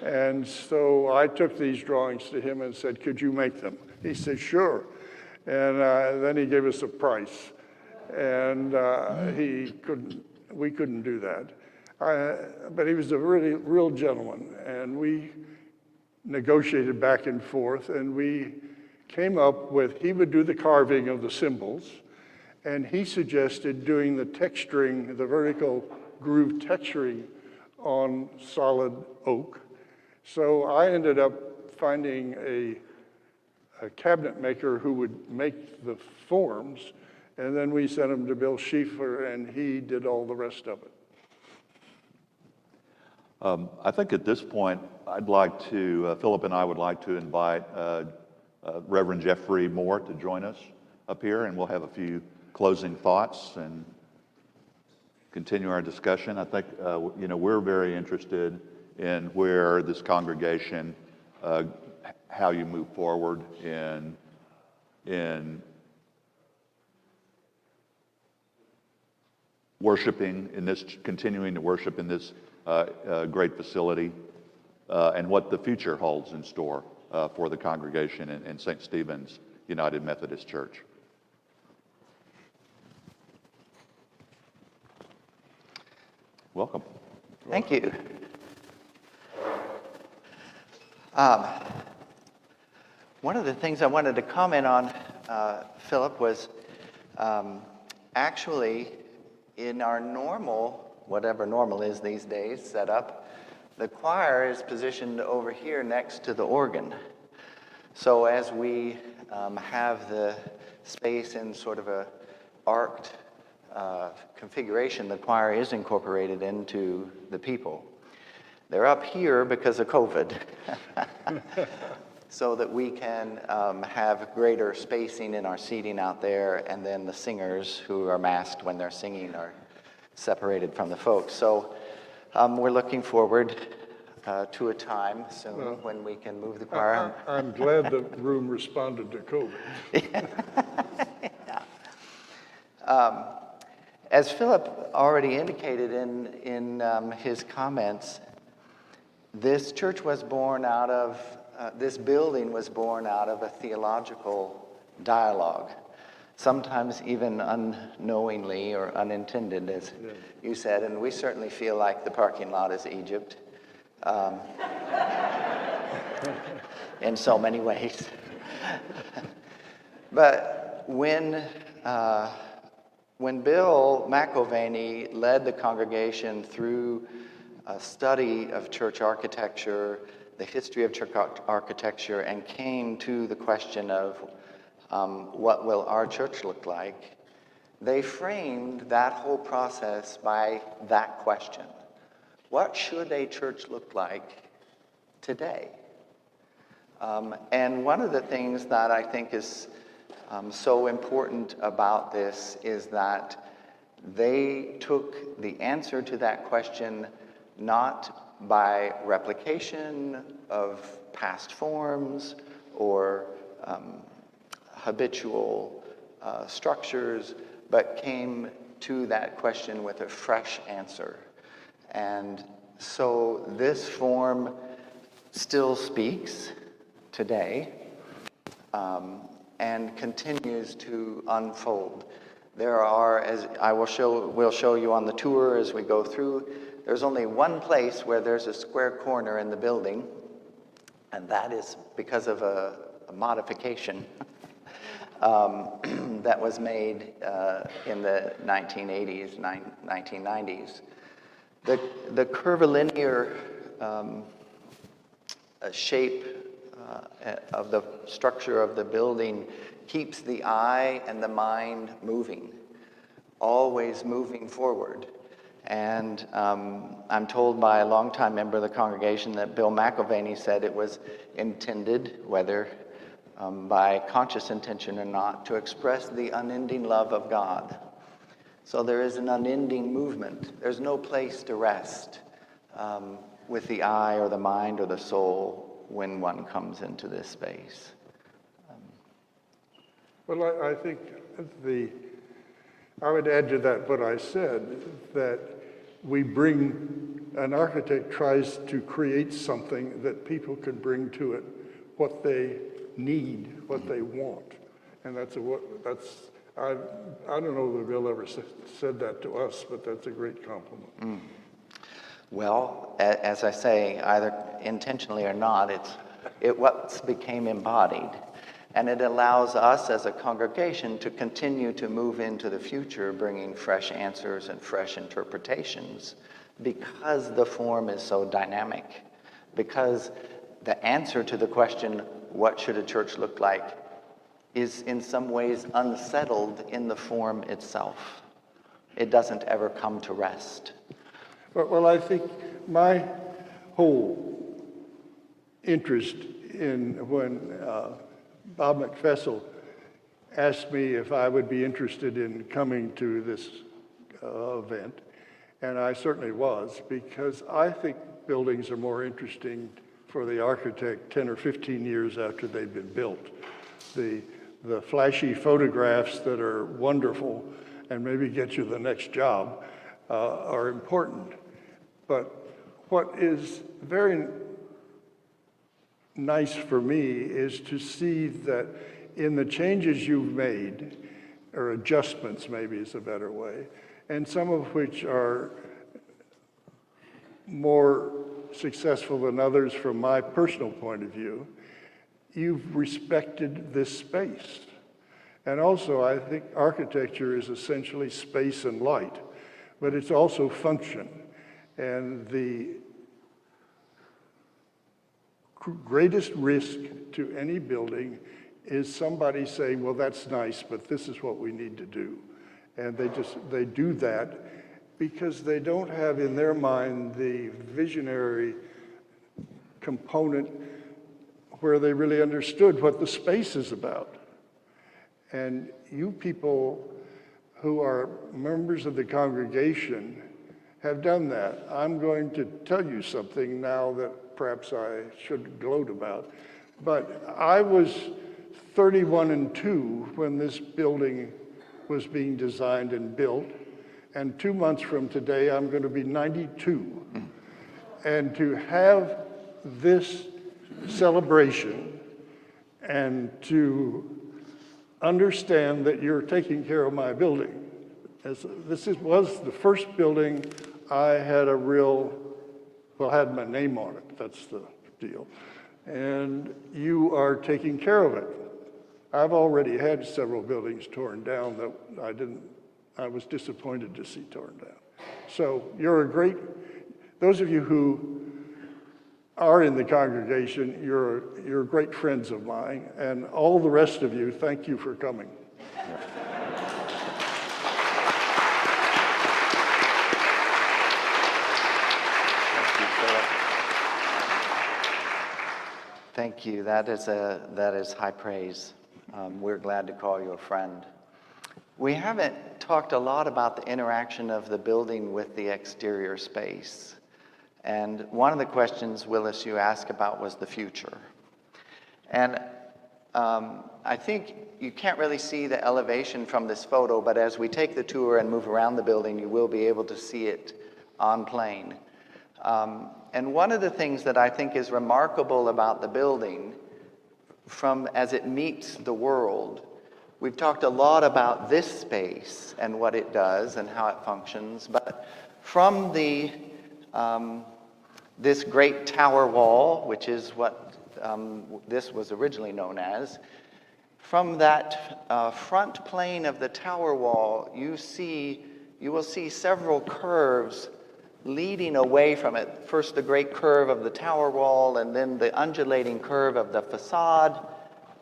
And so I took these drawings to him and said, could you make them? He said, sure. And then he gave us a price. And we couldn't do that. But he was a really real gentleman. And we negotiated back and forth. And we came up with, he would do the carving of the symbols. And he suggested doing the texturing, the vertical groove texturing on solid oak. So I ended up finding a cabinet maker who would make the forms, and then we sent them to Bill Schieffer, and he did all the rest of it. I think at this point, I'd like to, Philip and I would like to invite Reverend Jeffrey Moore to join us up here, and we'll have a few closing thoughts and continue our discussion. I think, we're very interested in where this congregation, how you move forward in worshiping in this, continuing to worship in this great facility, and what the future holds in store for the congregation in St. Stephen's United Methodist Church. Welcome. Thank you. One of the things I wanted to comment on, Philip, was actually in our normal, whatever normal is these days, setup, the choir is positioned over here next to the organ. So as we have the space in sort of a arced configuration, the choir is incorporated into the people. They're up here because of COVID, so that we can have greater spacing in our seating out there, and then the singers who are masked when they're singing are separated from the folks. So we're looking forward to a time soon when we can move the choir. I'm glad the room responded to COVID. As Philip already indicated in his comments, this church was born out of, this building was born out of a theological dialogue, sometimes even unknowingly or unintended, as you said, and we certainly feel like the parking lot is Egypt in so many ways. But when Bill McIlvaney led the congregation through a study of church architecture, the history of church architecture, and came to the question of what will our church look like, they framed that whole process by that question. What should a church look like today? And one of the things that I think is so important about this is that they took the answer to that question not by replication of past forms or habitual structures, but came to that question with a fresh answer. And so this form still speaks today and continues to unfold. There are, as we'll show you on the tour as we go through, there's only one place where there's a square corner in the building, and that is because of a modification that was made in the 1980s, 1990s. The curvilinear shape of the structure of the building keeps the eye and the mind moving, always moving forward. And I'm told by a longtime member of the congregation that Bill McIlvaney said it was intended, whether by conscious intention or not, to express the unending love of God. So there is an unending movement. There's no place to rest with the eye or the mind or the soul when one comes into this space. Well, I think I would add to that what I said, that an architect tries to create something that people can bring to it what they need, what they want. And I don't know that Bill ever said that to us, but that's a great compliment. Well, as I say, either intentionally or not, it what became embodied. And it allows us as a congregation to continue to move into the future, bringing fresh answers and fresh interpretations, because the form is so dynamic. Because the answer to the question, what should a church look like, is in some ways unsettled in the form itself. It doesn't ever come to rest. Well, I think my whole interest in when Bob McFessel asked me if I would be interested in coming to this event, and I certainly was, because I think buildings are more interesting for the architect 10 or 15 years after they've been built. The flashy photographs that are wonderful and maybe get you the next job are important. But what is very nice for me is to see that in the changes you've made, or adjustments maybe is a better way, and some of which are more successful than others from my personal point of view, you've respected this space. And also, I think architecture is essentially space and light, but it's also function. And the greatest risk to any building is somebody saying, well, that's nice, but this is what we need to do. And they do that because they don't have in their mind the visionary component where they really understood what the space is about. And you people who are members of the congregation have done that. I'm going to tell you something now that perhaps I shouldn't gloat about, but I was 31 and 2 when this building was being designed and built, and 2 months from today, I'm going to be 92. And to have this celebration and to understand that you're taking care of my building. Was the first building I had had my name on it, that's the deal. And you are taking care of it. I've already had several buildings torn down that I was disappointed to see torn down. So those of you who are in the congregation, you're great friends of mine, and all the rest of you, thank you for coming. Thank you. That is high praise. We're glad to call you a friend. We haven't talked a lot about the interaction of the building with the exterior space. And one of the questions, Willis, you asked about was the future. And I think you can't really see the elevation from this photo, but as we take the tour and move around the building, you will be able to see it on plane. And one of the things that I think is remarkable about the building, from as it meets the world, we've talked a lot about this space and what it does and how it functions, but from this great tower wall, which is what this was originally known as, from that front plane of the tower wall, you will see several curves leading away from it. First, the great curve of the tower wall, and then the undulating curve of the facade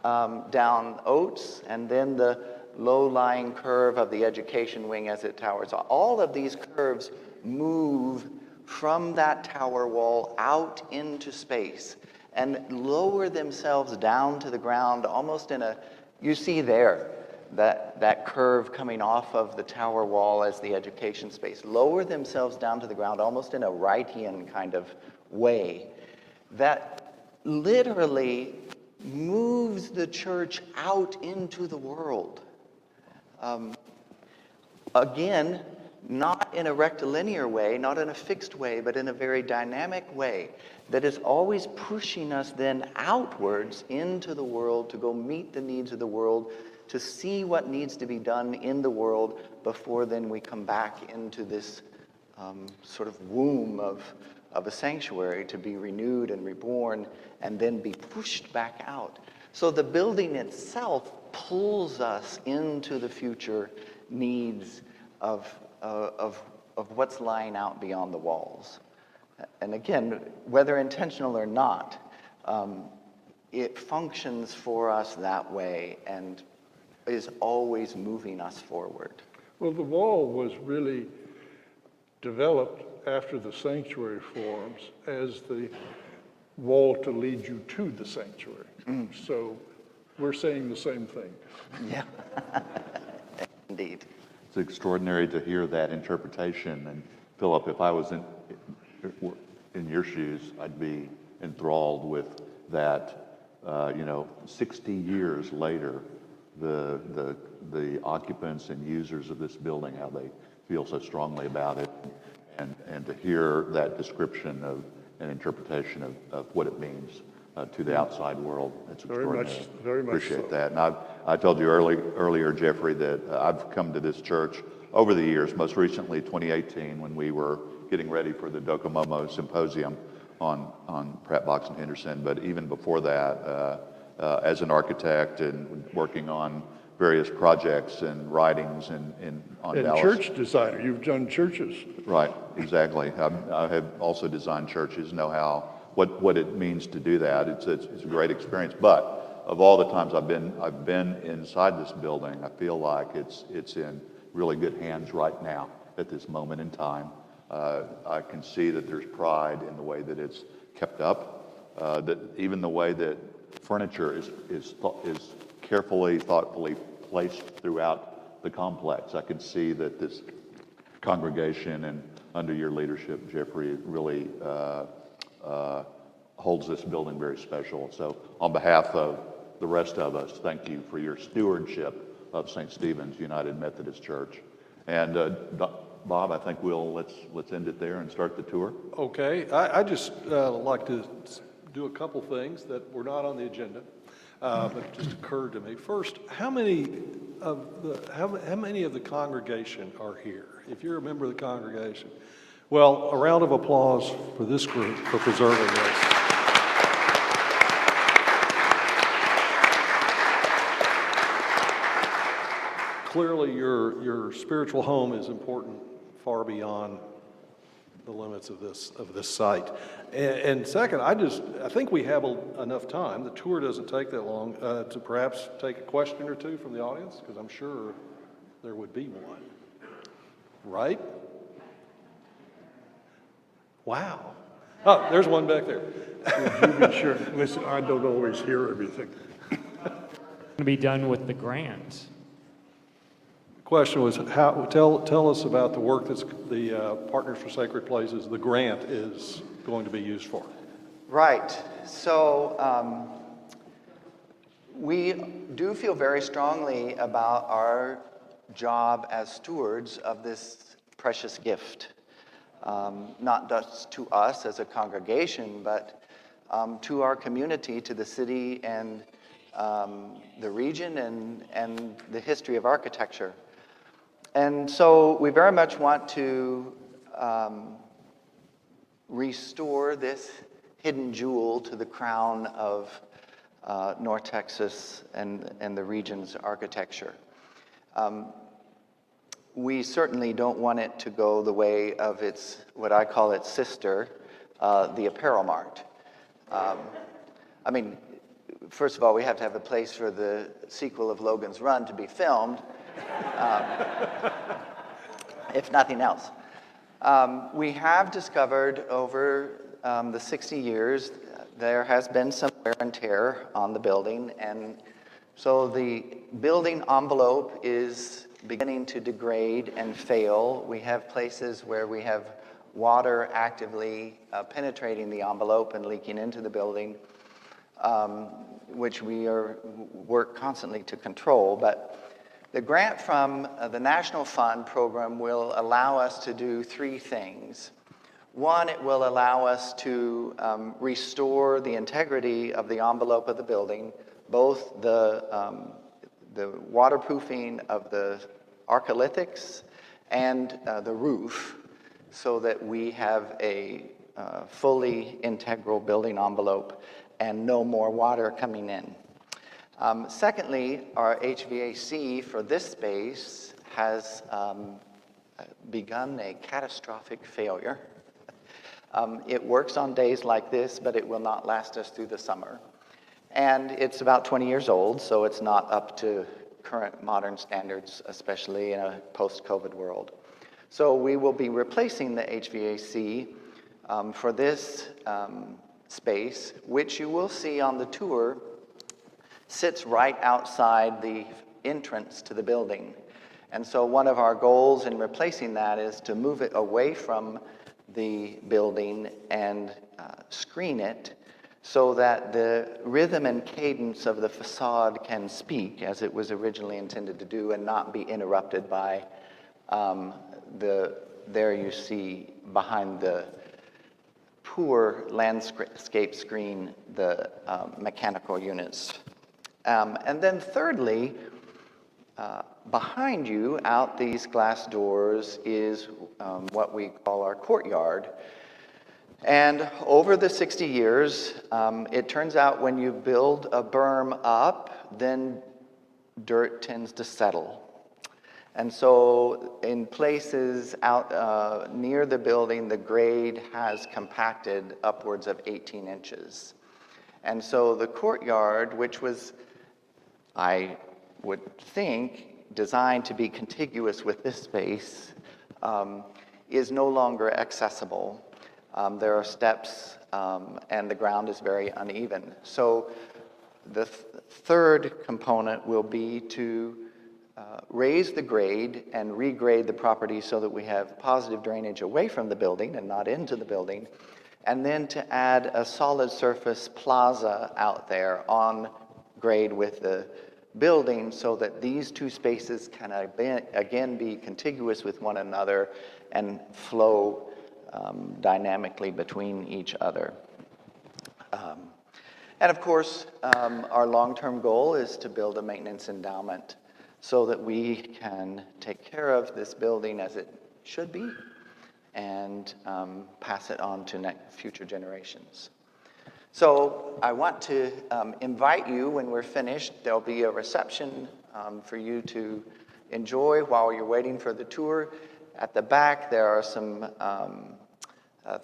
down Oates, and then the low-lying curve of the education wing as it towers. All of these curves move from that tower wall out into space and lower themselves down to the ground almost in a, you see there, that curve coming off of the tower wall as the education space, lower themselves down to the ground almost in a Wrightian kind of way that literally moves the church out into the world. Again, not in a rectilinear way, not in a fixed way, but in a very dynamic way that is always pushing us then outwards into the world to go meet the needs of the world, to see what needs to be done in the world before then we come back into this sort of womb of a sanctuary to be renewed and reborn and then be pushed back out. So the building itself pulls us into the future needs of what's lying out beyond the walls. And again, whether intentional or not, it functions for us that way and is always moving us forward. Well, the wall was really developed after the sanctuary forms as the wall to lead you to the sanctuary. So we're saying the same thing. Yeah, indeed. It's extraordinary to hear that interpretation. And Philip, if I was in your shoes, I'd be enthralled with that. 60 years later, the occupants and users of this building, how they feel so strongly about it, and to hear that description of an interpretation of what it means to the outside world. It's extraordinary. Very much Appreciate so. that. And I told you earlier, Jeffrey, that I've come to this church over the years, most recently 2018 when we were getting ready for the Docomomo Symposium on Pratt, and Henderson. But even before that, as an architect and working on various projects and writings on And Dallas. church designer, you've done churches. Right, exactly. I have also designed churches, know how, what it means to do that. It's a great experience. But of all the times I've been inside this building, I feel like it's in really good hands right now at this moment in time. I can see that there's pride in the way that it's kept up, that even the way that furniture is carefully, thoughtfully placed throughout the complex. I can see that this congregation and under your leadership, Jeffrey, really holds this building very special. So on behalf of the rest of us, thank you for your stewardship of St. Stephen's United Methodist Church. And Bob, I think let's end it there and start the tour. Okay, I just like to do a couple things that were not on the agenda, but it just occurred to me. First, how many of the congregation are here? If you're a member of the congregation, well, a round of applause for this group for preserving this. Clearly, your spiritual home is important far beyond the limits of this site. And second, I think we have enough time. The tour doesn't take that long to perhaps take a question or two from the audience, because I'm sure there would be one. Right? Wow. Oh, there's one back there. You be sure. Listen, I don't always hear everything. To be done with the grant. Question was, tell us about the work that's the Partners for Sacred Places, the grant is going to be used for. Right. So We do feel very strongly about our job as stewards of this precious gift, not just to us as a congregation, but to our community, to the city and the region and the history of architecture. And so we very much want to restore this hidden jewel to the crown of North Texas and the region's architecture. We certainly don't want it to go the way of its, what I call its sister, the Apparel Mart. I mean, first of all, we have to have a place for the sequel of Logan's Run to be filmed, if nothing else. We have discovered over the 60 years there has been some wear and tear on the building, and so the building envelope is beginning to degrade and fail. We have places where we have water actively penetrating the envelope and leaking into the building, which we work constantly to control. But the grant from the National Fund program will allow us to do three things. One, it will allow us to restore the integrity of the envelope of the building, both the waterproofing of the archilithics and the roof, so that we have a fully integral building envelope and no more water coming in. Secondly, our HVAC for this space has begun a catastrophic failure. It works on days like this, but it will not last us through the summer. And it's about 20 years old, so it's not up to current modern standards, especially in a post-COVID world. So we will be replacing the HVAC for this space, which you will see on the tour, sits right outside the entrance to the building. And so one of our goals in replacing that is to move it away from the building and screen it so that the rhythm and cadence of the facade can speak as it was originally intended to do and not be interrupted by there you see behind the poor landscape screen, the mechanical units. And then thirdly, behind you, out these glass doors, is what we call our courtyard. And over the 60 years, it turns out when you build a berm up, then dirt tends to settle. And so in places out near the building, the grade has compacted upwards of 18 inches. And so the courtyard, which was, I would think, designed to be contiguous with this space, is no longer accessible. There are steps, and the ground is very uneven. So the third component will be to raise the grade and regrade the property so that we have positive drainage away from the building and not into the building, and then to add a solid surface plaza out there on grade with the building so that these two spaces can again be contiguous with one another and flow dynamically between each other. And of course, our long-term goal is to build a maintenance endowment so that we can take care of this building as it should be and pass it on to future generations. So I want to invite you when we're finished. There'll be a reception for you to enjoy while you're waiting for the tour. At the back, there are some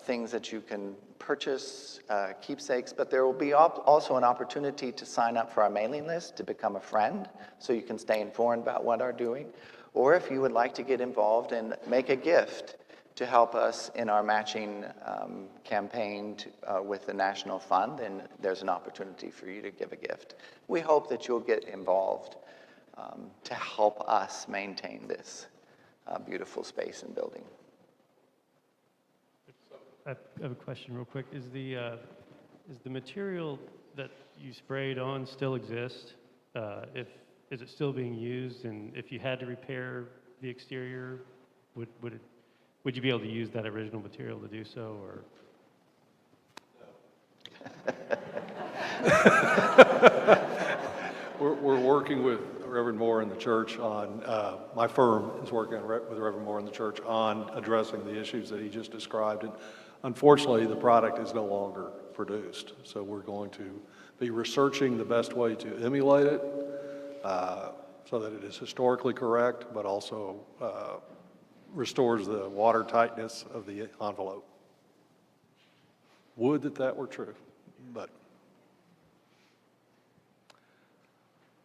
things that you can purchase, keepsakes, but there will be also an opportunity to sign up for our mailing list to become a friend so you can stay informed about what we're doing. Or if you would like to get involved and make a gift to help us in our matching campaign with the National Fund, then there's an opportunity for you to give a gift. We hope that you'll get involved to help us maintain this beautiful space and building. I have a question real quick. Is the material that you sprayed on still exist? Is it still being used? And if you had to repair the exterior, would you be able to use that original material to do so, or? We're working with Reverend Moore in the church on, my firm is working with Reverend Moore in the church on addressing the issues that he just described. And unfortunately, the product is no longer produced. So we're going to be researching the best way to emulate it so that it is historically correct, but also restores the water tightness of the envelope. Would that were true, but.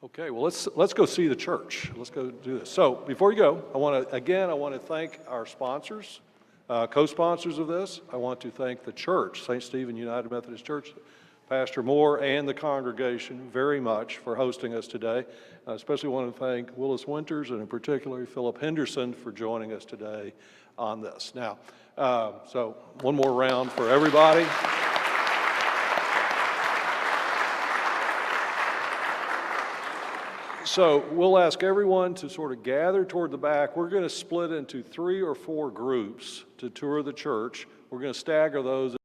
Okay, well, let's go see the church. Let's go do this. So before you go, I want to thank our sponsors, co-sponsors of this. I want to thank the church, St. Stephen United Methodist Church, Pastor Moore, and the congregation very much for hosting us today. I especially want to thank Willis Winters and in particular Philip Henderson for joining us today on this. Now, so one more round for everybody. So we'll ask everyone to sort of gather toward the back. We're going to split into 3 or 4 groups to tour the church. We're going to stagger those